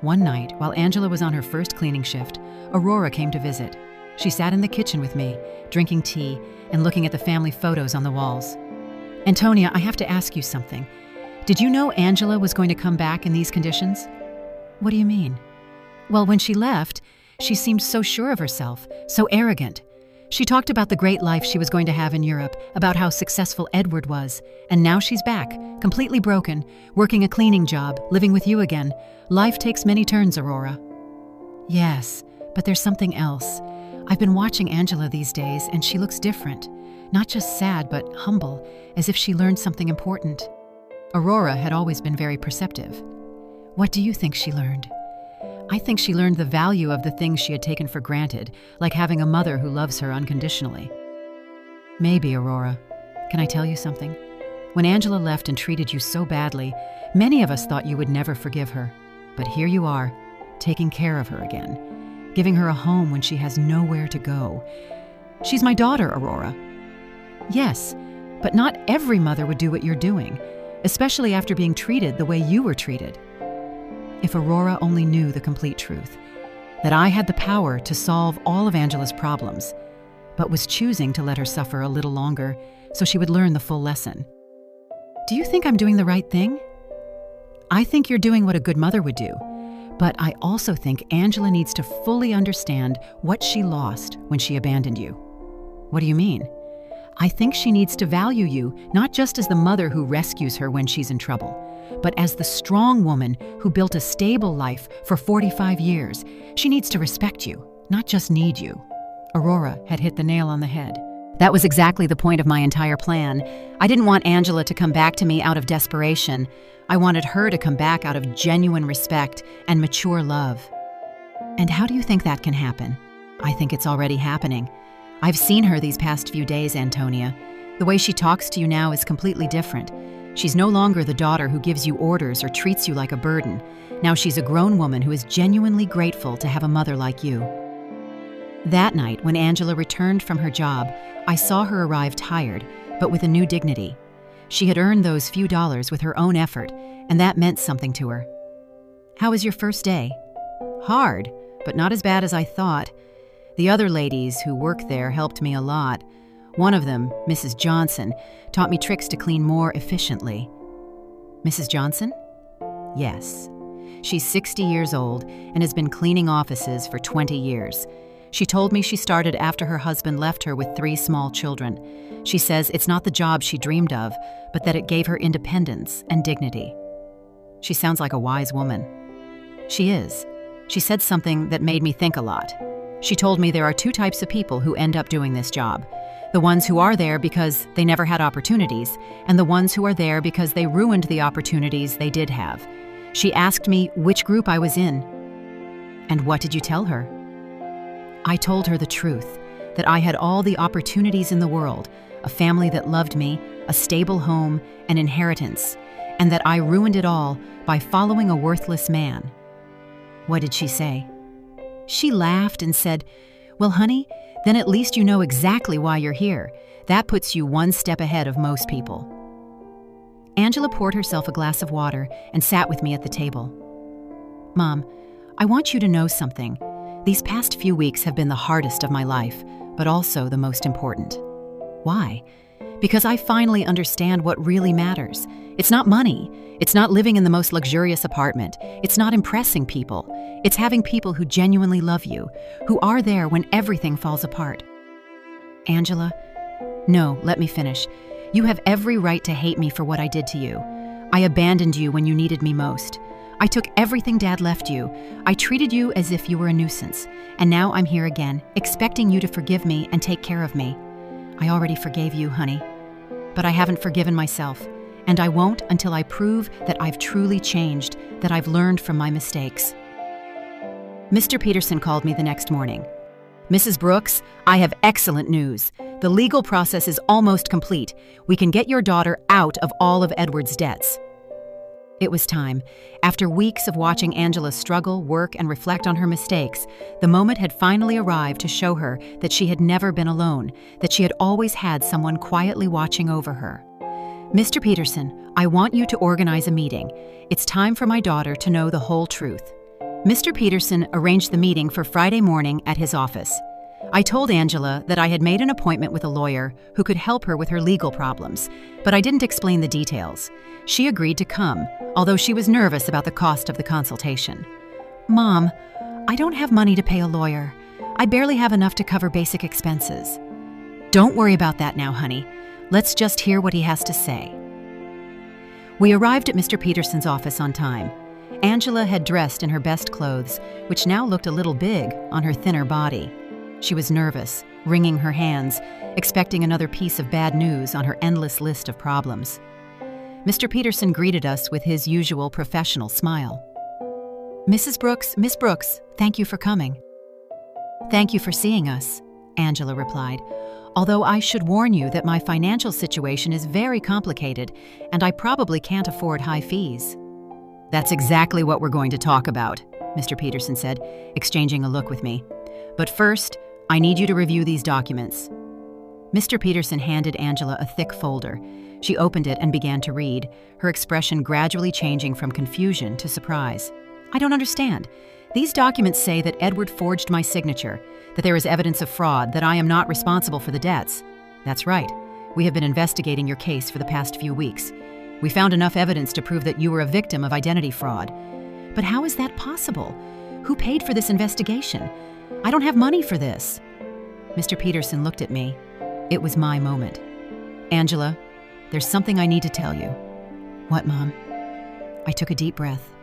One night, while Angela was on her first cleaning shift, Aurora came to visit. She sat in the kitchen with me, drinking tea and looking at the family photos on the walls. "Antonia, I have to ask you something. Did you know Angela was going to come back in these conditions?" "What do you mean?" "Well, when she left, she seemed so sure of herself, so arrogant. She talked about the great life she was going to have in Europe, about how successful Edward was, and now she's back, completely broken, working a cleaning job, living with you again. Life takes many turns, Aurora." "Yes, but there's something else. I've been watching Angela these days, and she looks different. Not just sad, but humble, as if she learned something important." Aurora had always been very perceptive. "What do you think she learned?" "I think she learned the value of the things she had taken for granted, like having a mother who loves her unconditionally." "Maybe, Aurora. Can I tell you something? When Angela left and treated you so badly, many of us thought you would never forgive her. But here you are, taking care of her again, giving her a home when she has nowhere to go. She's my daughter, Aurora." "Yes, but not every mother would do what you're doing, especially after being treated the way you were treated." If Aurora only knew the complete truth, that I had the power to solve all of Angela's problems, but was choosing to let her suffer a little longer so she would learn the full lesson. "Do you think I'm doing the right thing?" "I think you're doing what a good mother would do, but I also think Angela needs to fully understand what she lost when she abandoned you." "What do you mean?" "I think she needs to value you, not just as the mother who rescues her when she's in trouble, but as the strong woman who built a stable life for 45 years. She needs to respect you, not just need you." Aurora had hit the nail on the head. That was exactly the point of my entire plan. I didn't want Angela to come back to me out of desperation. I wanted her to come back out of genuine respect and mature love. "And how do you think that can happen?" "I think it's already happening. I've seen her these past few days, Antonia. The way she talks to you now is completely different. She's no longer the daughter who gives you orders or treats you like a burden. Now she's a grown woman who is genuinely grateful to have a mother like you." That night, when Angela returned from her job, I saw her arrive tired, but with a new dignity. She had earned those few dollars with her own effort, and that meant something to her. "How was your first day?" "Hard, but not as bad as I thought. The other ladies who work there helped me a lot. One of them, Mrs. Johnson, taught me tricks to clean more efficiently." "Mrs. Johnson?" "Yes. She's 60 years old and has been cleaning offices for 20 years. She told me she started after her husband left her with 3 small children. She says it's not the job she dreamed of, but that it gave her independence and dignity." "She sounds like a wise woman." "She is. She said something that made me think a lot. She told me there are two types of people who end up doing this job. The ones who are there because they never had opportunities, and the ones who are there because they ruined the opportunities they did have. She asked me which group I was in. And what did you tell her? I told her the truth, that I had all the opportunities in the world, a family that loved me, a stable home, an inheritance, and that I ruined it all by following a worthless man. What did she say? She laughed and said, "Well, honey, then at least you know exactly why you're here. That puts you one step ahead of most people." Angela poured herself a glass of water and sat with me at the table. "Mom, I want you to know something. These past few weeks have been the hardest of my life, but also the most important." "Why?" "Because I finally understand what really matters. It's not money. It's not living in the most luxurious apartment. It's not impressing people. It's having people who genuinely love you, who are there when everything falls apart." "Angela, no, let me finish. You have every right to hate me for what I did to you. I abandoned you when you needed me most. I took everything Dad left you. I treated you as if you were a nuisance. And now I'm here again, expecting you to forgive me and take care of me. I already forgave you, honey. But I haven't forgiven myself, and I won't until I prove that I've truly changed, that I've learned from my mistakes." Mr. Peterson called me the next morning. "Mrs. Brooks, I have excellent news. The legal process is almost complete. We can get your daughter out of all of Edward's debts." It was time. After weeks of watching Angela struggle, work, and reflect on her mistakes, the moment had finally arrived to show her that she had never been alone, that she had always had someone quietly watching over her. "Mr. Peterson, I want you to organize a meeting. It's time for my daughter to know the whole truth." Mr. Peterson arranged the meeting for Friday morning at his office. I told Angela that I had made an appointment with a lawyer who could help her with her legal problems, but I didn't explain the details. She agreed to come, although she was nervous about the cost of the consultation. "Mom, I don't have money to pay a lawyer. I barely have enough to cover basic expenses." "Don't worry about that now, honey. Let's just hear what he has to say." We arrived at Mr. Peterson's office on time. Angela had dressed in her best clothes, which now looked a little big on her thinner body. She was nervous, wringing her hands, expecting another piece of bad news on her endless list of problems. Mr. Peterson greeted us with his usual professional smile. "Mrs. Brooks, Miss Brooks, thank you for coming." "Thank you for seeing us," Angela replied, "although I should warn you that my financial situation is very complicated and I probably can't afford high fees." "That's exactly what we're going to talk about," Mr. Peterson said, exchanging a look with me. "But first, I need you to review these documents." Mr. Peterson handed Angela a thick folder. She opened it and began to read, her expression gradually changing from confusion to surprise. "I don't understand. These documents say that Edward forged my signature, that there is evidence of fraud, that I am not responsible for the debts." "That's right. We have been investigating your case for the past few weeks. We found enough evidence to prove that you were a victim of identity fraud." "But how is that possible? Who paid for this investigation? I don't have money for this." Mr. Peterson looked at me. It was my moment. "Angela, there's something I need to tell you." "What, Mom?" I took a deep breath.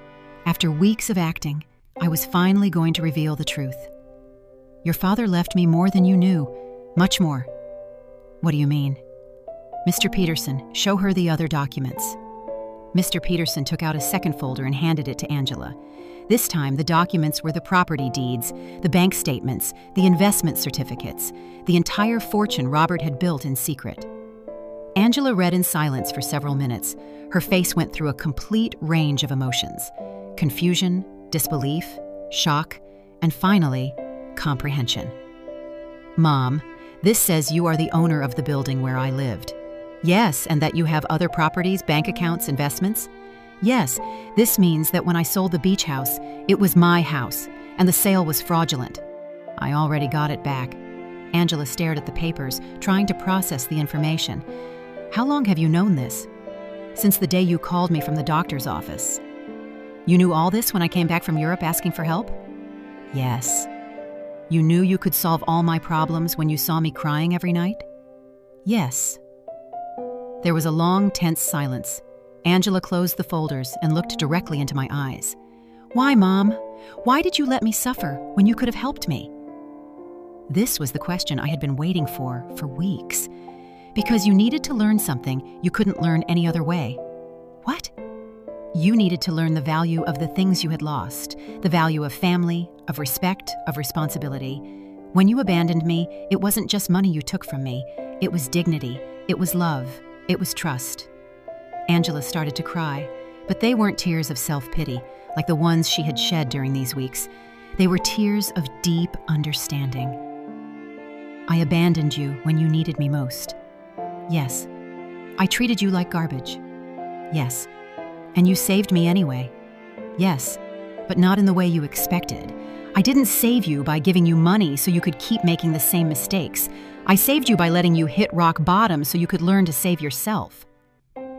After weeks of acting, I was finally going to reveal the truth. "Your father left me more than you knew, much more." "What do you mean?" "Mr. Peterson, show her the other documents." Mr. Peterson took out a second folder and handed it to Angela. This time, the documents were the property deeds, the bank statements, the investment certificates, the entire fortune Robert had built in secret. Angela read in silence for several minutes. Her face went through a complete range of emotions: confusion, disbelief, shock, and finally, comprehension. "Mom, this says you are the owner of the building where I lived." "Yes, and that you have other properties, bank accounts, investments?" "Yes, this means that when I sold the beach house, it was my house, and the sale was fraudulent." "I already got it back." Angela stared at the papers, trying to process the information. "How long have you known this?" "Since the day you called me from the doctor's office." "You knew all this when I came back from Europe asking for help?" "Yes." "You knew you could solve all my problems when you saw me crying every night?" "Yes." There was a long, tense silence. Angela closed the folders and looked directly into my eyes. "Why, Mom? Why did you let me suffer when you could have helped me?" This was the question I had been waiting for weeks. Because you needed to learn something you couldn't learn any other way. What? You needed to learn the value of the things you had lost, the value of family, of respect, of responsibility. When you abandoned me, it wasn't just money you took from me. It was dignity, it was love, it was trust. Angela started to cry, but they weren't tears of self-pity, like the ones she had shed during these weeks. They were tears of deep understanding. I abandoned you when you needed me most. Yes. I treated you like garbage. Yes. And you saved me anyway. Yes. But not in the way you expected. I didn't save you by giving you money so you could keep making the same mistakes. I saved you by letting you hit rock bottom so you could learn to save yourself.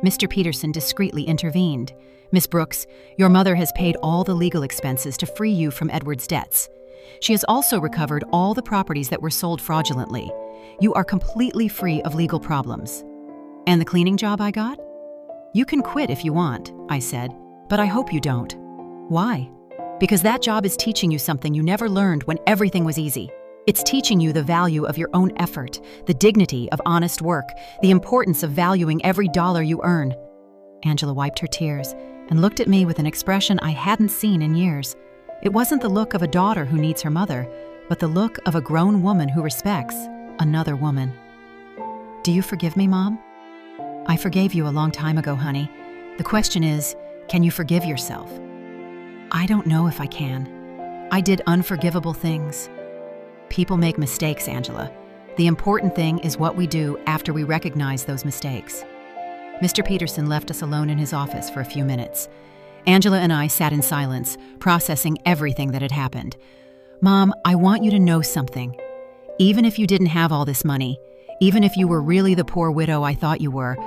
Mr. Peterson discreetly intervened. Miss Brooks, your mother has paid all the legal expenses to free you from Edward's debts. She has also recovered all the properties that were sold fraudulently. You are completely free of legal problems. And the cleaning job I got? You can quit if you want, I said, but I hope you don't. Why? Because that job is teaching you something you never learned when everything was easy. It's teaching you the value of your own effort, the dignity of honest work, the importance of valuing every dollar you earn. Angela wiped her tears and looked at me with an expression I hadn't seen in years. It wasn't the look of a daughter who needs her mother, but the look of a grown woman who respects another woman. Do you forgive me, Mom? I forgave you a long time ago, honey. The question is, can you forgive yourself? I don't know if I can. I did unforgivable things. People make mistakes, Angela. The important thing is what we do after we recognize those mistakes. Mr. Peterson left us alone in his office for a few minutes. Angela and I sat in silence, processing everything that had happened. Mom, I want you to know something. Even if you didn't have all this money, even if you were really the poor widow I thought you were,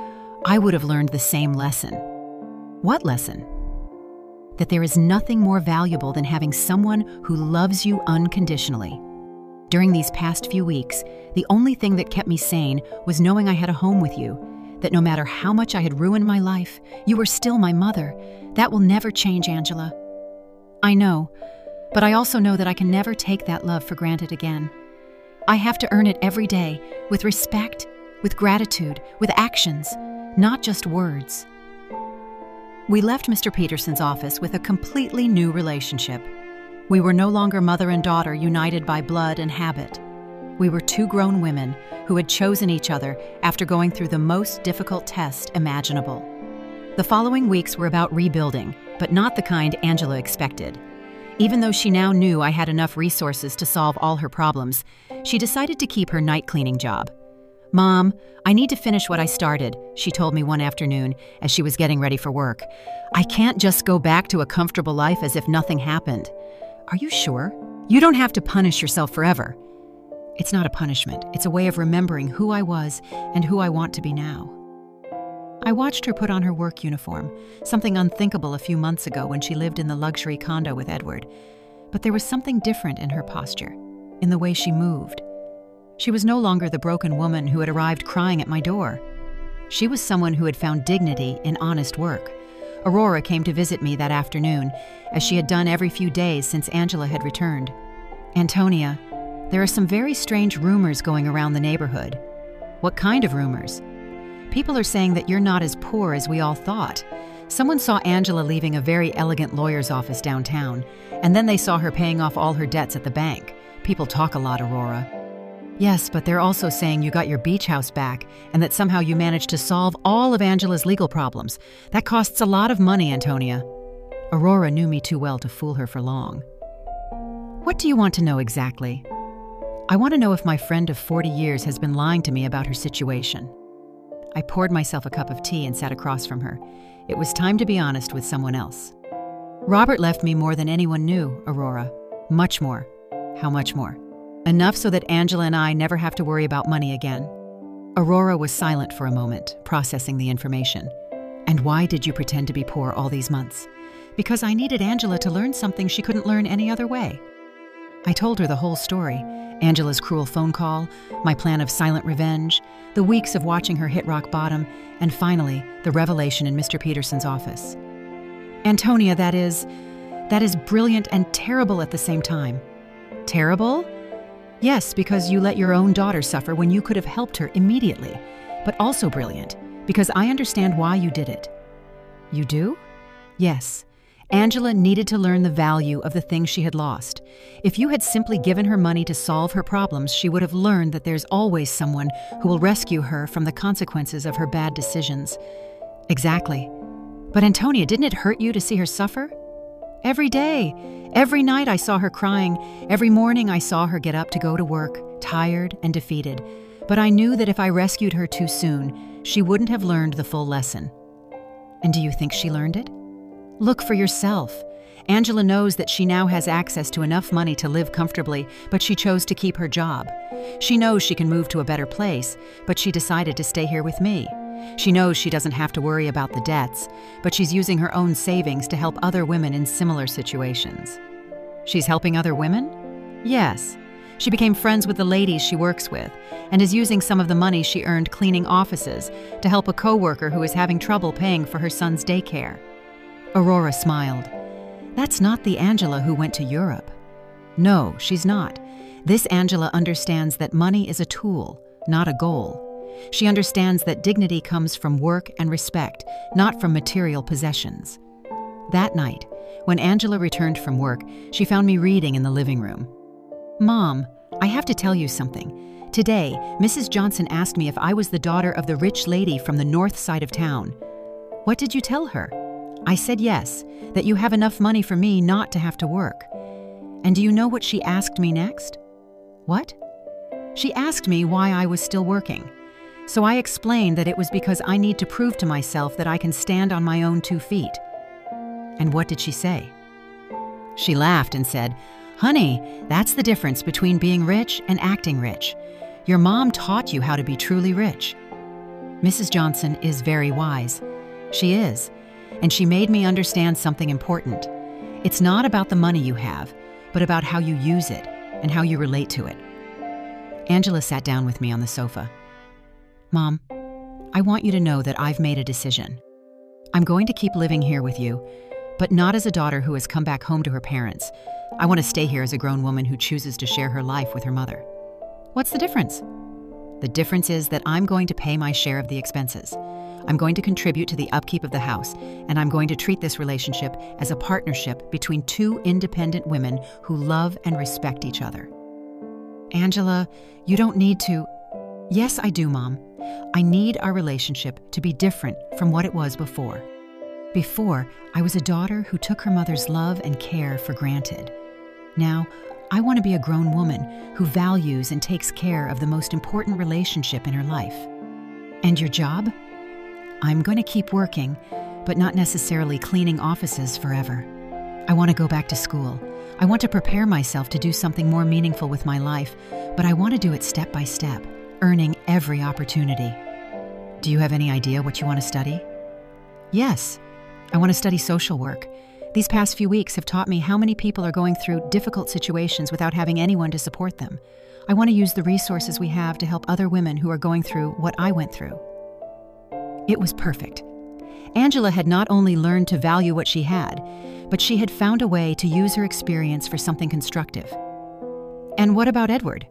I would have learned the same lesson. What lesson? That there is nothing more valuable than having someone who loves you unconditionally. During these past few weeks, the only thing that kept me sane was knowing I had a home with you, that no matter how much I had ruined my life, you were still my mother. That will never change, Angela. I know, but I also know that I can never take that love for granted again. I have to earn it every day, with respect, with gratitude, with actions, not just words. We left Mr. Peterson's office with a completely new relationship. We were no longer mother and daughter united by blood and habit. We were two grown women who had chosen each other after going through the most difficult test imaginable. The following weeks were about rebuilding, but not the kind Angela expected. Even though she now knew I had enough resources to solve all her problems, she decided to keep her night cleaning job. Mom, I need to finish what I started, she told me one afternoon as she was getting ready for work. I can't just go back to a comfortable life as if nothing happened. Are you sure? You don't have to punish yourself forever. It's not a punishment. It's a way of remembering who I was and who I want to be now. I watched her put on her work uniform, something unthinkable a few months ago when she lived in the luxury condo with Edward. But there was something different in her posture, in the way she moved. She was no longer the broken woman who had arrived crying at my door. She was someone who had found dignity in honest work. Aurora came to visit me that afternoon, as she had done every few days since Angela had returned. Antonia, there are some very strange rumors going around the neighborhood. What kind of rumors? People are saying that you're not as poor as we all thought. Someone saw Angela leaving a very elegant lawyer's office downtown, and then they saw her paying off all her debts at the bank. People talk a lot, Aurora. Yes, but they're also saying you got your beach house back and that somehow you managed to solve all of Angela's legal problems. That costs a lot of money, Antonia. Aurora knew me too well to fool her for long. What do you want to know exactly? I want to know if my friend of 40 years has been lying to me about her situation. I poured myself a cup of tea and sat across from her. It was time to be honest with someone else. Robert left me more than anyone knew, Aurora. Much more. How much more? Enough so that Angela and I never have to worry about money again. Aurora was silent for a moment, processing the information. And why did you pretend to be poor all these months? Because I needed Angela to learn something she couldn't learn any other way. I told her the whole story, Angela's cruel phone call, my plan of silent revenge, the weeks of watching her hit rock bottom, and finally, the revelation in Mr. Peterson's office. Antonia, that is brilliant and terrible at the same time. Terrible? Yes, because you let your own daughter suffer when you could have helped her immediately. But also brilliant, because I understand why you did it. You do? Yes. Angela needed to learn the value of the things she had lost. If you had simply given her money to solve her problems, she would have learned that there's always someone who will rescue her from the consequences of her bad decisions. Exactly. But Antonia, didn't it hurt you to see her suffer? Every day. Every night I saw her crying. Every morning I saw her get up to go to work, tired and defeated. But I knew that if I rescued her too soon, she wouldn't have learned the full lesson. And do you think she learned it? Look for yourself. Angela knows that she now has access to enough money to live comfortably, but she chose to keep her job. She knows she can move to a better place, but she decided to stay here with me. She knows she doesn't have to worry about the debts, but she's using her own savings to help other women in similar situations. She's helping other women? Yes. She became friends with the ladies she works with and is using some of the money she earned cleaning offices to help a coworker who is having trouble paying for her son's daycare. Aurora smiled. That's not the Angela who went to Europe. No, she's not. This Angela understands that money is a tool, not a goal. She understands that dignity comes from work and respect, not from material possessions. That night, when Angela returned from work, she found me reading in the living room. Mom, I have to tell you something. Today, Mrs. Johnson asked me if I was the daughter of the rich lady from the north side of town. What did you tell her? I said yes, that you have enough money for me not to have to work. And do you know what she asked me next? What? She asked me why I was still working. So I explained that it was because I need to prove to myself that I can stand on my own 2 feet. And what did she say? She laughed and said, Honey, that's the difference between being rich and acting rich. Your mom taught you how to be truly rich. Mrs. Johnson is very wise. She is. And she made me understand something important. It's not about the money you have, but about how you use it and how you relate to it. Angela sat down with me on the sofa. Mom, I want you to know that I've made a decision. I'm going to keep living here with you, but not as a daughter who has come back home to her parents. I want to stay here as a grown woman who chooses to share her life with her mother. What's the difference? The difference is that I'm going to pay my share of the expenses. I'm going to contribute to the upkeep of the house, and I'm going to treat this relationship as a partnership between 2 independent women who love and respect each other. Angela, you don't need to... Yes, I do, Mom. I need our relationship to be different from what it was before. Before, I was a daughter who took her mother's love and care for granted. Now, I want to be a grown woman who values and takes care of the most important relationship in her life. And your job? I'm going to keep working, but not necessarily cleaning offices forever. I want to go back to school. I want to prepare myself to do something more meaningful with my life, but I want to do it step by step, earning every opportunity. Do you have any idea what you want to study? Yes, I want to study social work. These past few weeks have taught me how many people are going through difficult situations without having anyone to support them. I want to use the resources we have to help other women who are going through what I went through. It was perfect. Angela had not only learned to value what she had, but she had found a way to use her experience for something constructive. And what about Edward?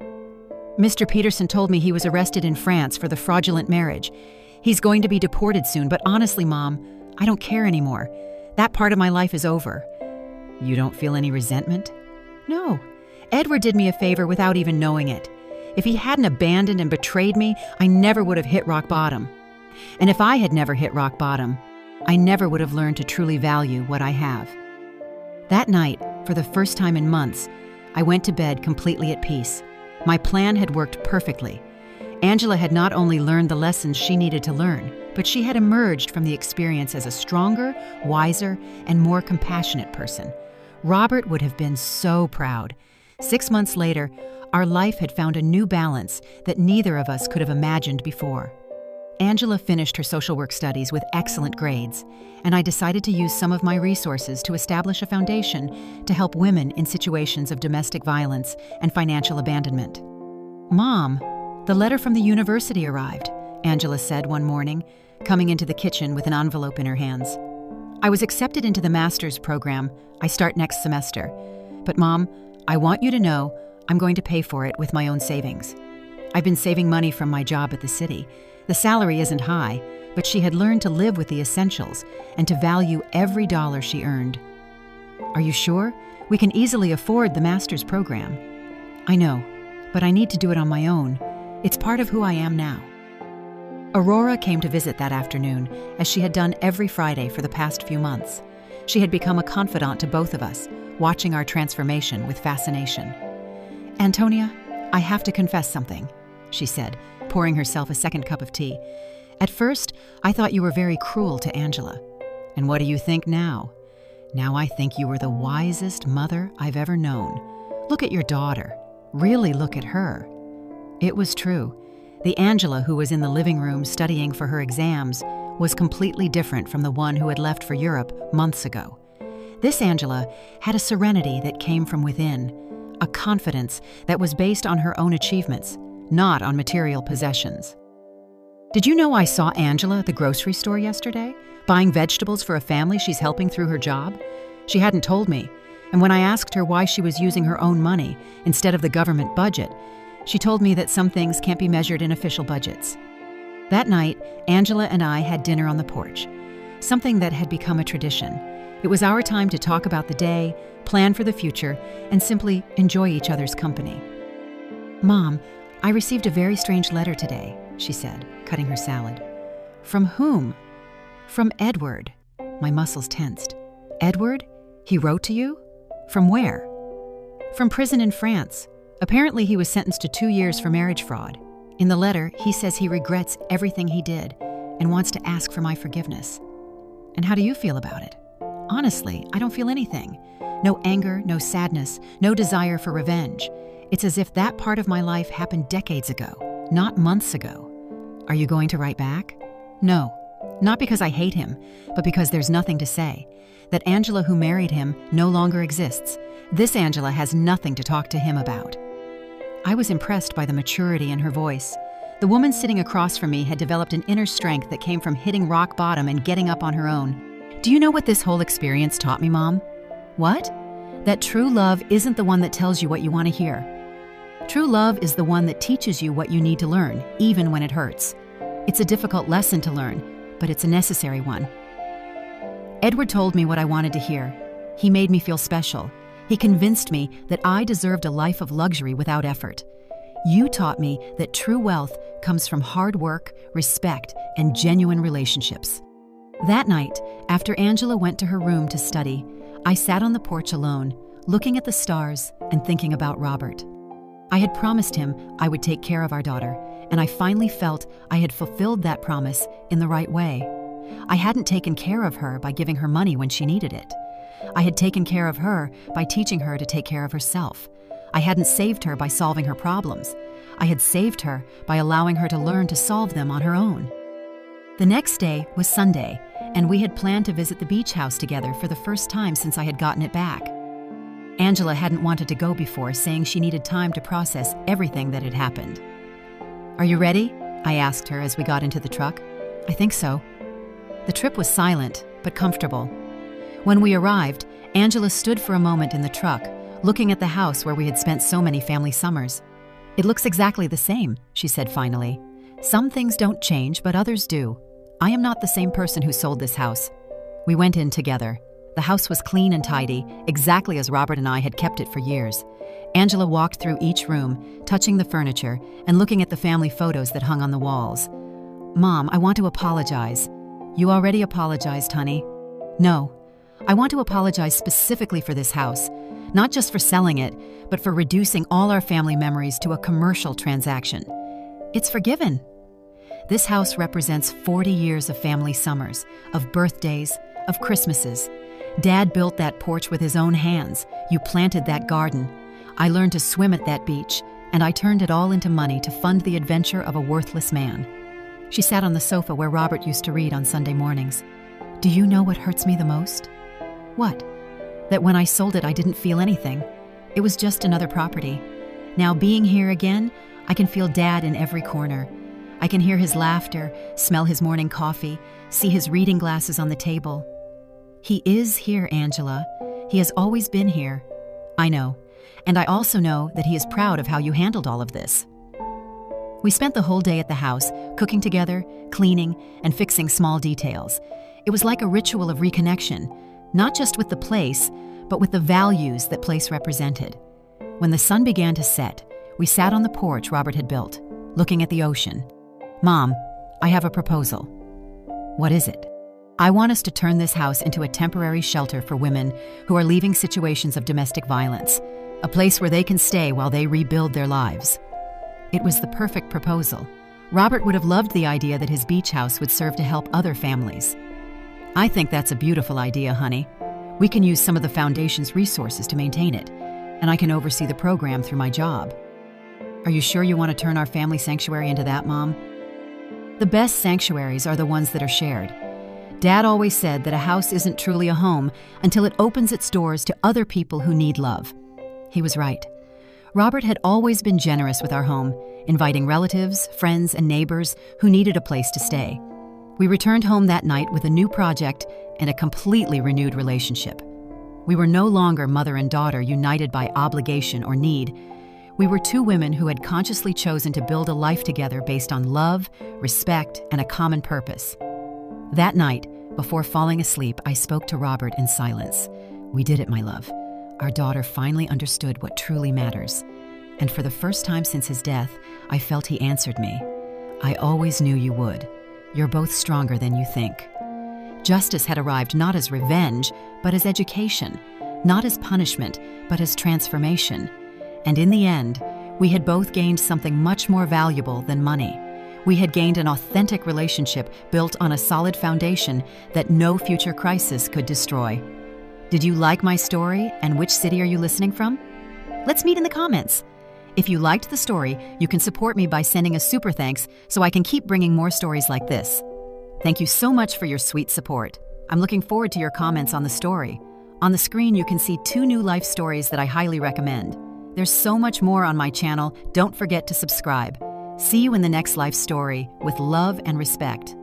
Mr. Peterson told me he was arrested in France for the fraudulent marriage. He's going to be deported soon, but honestly, Mom, I don't care anymore. That part of my life is over. You don't feel any resentment? No. Edward did me a favor without even knowing it. If he hadn't abandoned and betrayed me, I never would have hit rock bottom. And if I had never hit rock bottom, I never would have learned to truly value what I have. That night, for the first time in months, I went to bed completely at peace. My plan had worked perfectly. Angela had not only learned the lessons she needed to learn, but she had emerged from the experience as a stronger, wiser, and more compassionate person. Robert would have been so proud. 6 months later, our life had found a new balance that neither of us could have imagined before. Angela finished her social work studies with excellent grades, and I decided to use some of my resources to establish a foundation to help women in situations of domestic violence and financial abandonment. Mom, the letter from the university arrived, Angela said one morning, coming into the kitchen with an envelope in her hands. I was accepted into the master's program. I start next semester. But Mom, I want you to know I'm going to pay for it with my own savings. I've been saving money from my job at the city. The salary isn't high, but she had learned to live with the essentials and to value every dollar she earned. Are you sure? We can easily afford the master's program. I know, but I need to do it on my own. It's part of who I am now. Aurora came to visit that afternoon, as she had done every Friday for the past few months. She had become a confidant to both of us, watching our transformation with fascination. Antonia, I have to confess something, she said, pouring herself a second cup of tea. At first, I thought you were very cruel to Angela. And what do you think now? Now I think you were the wisest mother I've ever known. Look at your daughter. Really look at her. It was true. The Angela who was in the living room studying for her exams was completely different from the one who had left for Europe months ago. This Angela had a serenity that came from within, a confidence that was based on her own achievements, not on material possessions. Did you know I saw Angela at the grocery store yesterday, buying vegetables for a family she's helping through her job? She hadn't told me, and when I asked her why she was using her own money instead of the government budget, she told me that some things can't be measured in official budgets. That night, Angela and I had dinner on the porch, something that had become a tradition. It was our time to talk about the day, plan for the future, and simply enjoy each other's company. Mom, I received a very strange letter today, she said, cutting her salad. From whom? From Edward. My muscles tensed. Edward? He wrote to you? From where? From prison in France. Apparently he was sentenced to 2 years for marriage fraud. In the letter, he says he regrets everything he did and wants to ask for my forgiveness. And how do you feel about it? Honestly, I don't feel anything. No anger, no sadness, no desire for revenge. It's as if that part of my life happened decades ago, not months ago. Are you going to write back? No, not because I hate him, but because there's nothing to say. That Angela who married him no longer exists. This Angela has nothing to talk to him about. I was impressed by the maturity in her voice. The woman sitting across from me had developed an inner strength that came from hitting rock bottom and getting up on her own. Do you know what this whole experience taught me, Mom? What? That true love isn't the one that tells you what you want to hear. True love is the one that teaches you what you need to learn, even when it hurts. It's a difficult lesson to learn, but it's a necessary one. Edward told me what I wanted to hear. He made me feel special. He convinced me that I deserved a life of luxury without effort. You taught me that true wealth comes from hard work, respect, and genuine relationships. That night, after Angela went to her room to study, I sat on the porch alone, looking at the stars and thinking about Robert. I had promised him I would take care of our daughter, and I finally felt I had fulfilled that promise in the right way. I hadn't taken care of her by giving her money when she needed it. I had taken care of her by teaching her to take care of herself. I hadn't saved her by solving her problems. I had saved her by allowing her to learn to solve them on her own. The next day was Sunday, and we had planned to visit the beach house together for the first time since I had gotten it back. Angela hadn't wanted to go before, saying she needed time to process everything that had happened. Are you ready? I asked her as we got into the truck. I think so. The trip was silent, but comfortable. When we arrived, Angela stood for a moment in the truck, looking at the house where we had spent so many family summers. It looks exactly the same, she said finally. Some things don't change, but others do. I am not the same person who sold this house. We went in together. The house was clean and tidy, exactly as Robert and I had kept it for years. Angela walked through each room, touching the furniture and looking at the family photos that hung on the walls. Mom, I want to apologize. You already apologized, honey. No. I want to apologize specifically for this house, not just for selling it, but for reducing all our family memories to a commercial transaction. It's forgiven. This house represents 40 years of family summers, of birthdays, of Christmases. Dad built that porch with his own hands. You planted that garden. I learned to swim at that beach, and I turned it all into money to fund the adventure of a worthless man. She sat on the sofa where Robert used to read on Sunday mornings. Do you know what hurts me the most? What? That when I sold it, I didn't feel anything. It was just another property. Now being here again, I can feel Dad in every corner. I can hear his laughter, smell his morning coffee, see his reading glasses on the table. He is here, Angela. He has always been here. I know. And I also know that he is proud of how you handled all of this. We spent the whole day at the house, cooking together, cleaning, and fixing small details. It was like a ritual of reconnection, not just with the place, but with the values that place represented. When the sun began to set, we sat on the porch Robert had built, looking at the ocean. "Mom, I have a proposal." "What is it?" "I want us to turn this house into a temporary shelter for women who are leaving situations of domestic violence, a place where they can stay while they rebuild their lives." It was the perfect proposal. Robert would have loved the idea that his beach house would serve to help other families. "I think that's a beautiful idea, honey. We can use some of the foundation's resources to maintain it, and I can oversee the program through my job." "Are you sure you want to turn our family sanctuary into that, Mom?" "The best sanctuaries are the ones that are shared. Dad always said that a house isn't truly a home until it opens its doors to other people who need love." He was right. Robert had always been generous with our home, inviting relatives, friends, and neighbors who needed a place to stay. We returned home that night with a new project and a completely renewed relationship. We were no longer mother and daughter united by obligation or need. We were two women who had consciously chosen to build a life together based on love, respect, and a common purpose. That night, before falling asleep, I spoke to Robert in silence. "We did it, my love. Our daughter finally understood what truly matters." And for the first time since his death, I felt he answered me. "I always knew you would. You're both stronger than you think." Justice had arrived not as revenge, but as education, not as punishment, but as transformation. And in the end, we had both gained something much more valuable than money. We had gained an authentic relationship built on a solid foundation that no future crisis could destroy. Did you like my story, and which city are you listening from? Let's meet in the comments. If you liked the story, you can support me by sending a super thanks so I can keep bringing more stories like this. Thank you so much for your sweet support. I'm looking forward to your comments on the story. On the screen, you can see 2 new life stories that I highly recommend. There's so much more on my channel. Don't forget to subscribe. See you in the next life story with love and respect.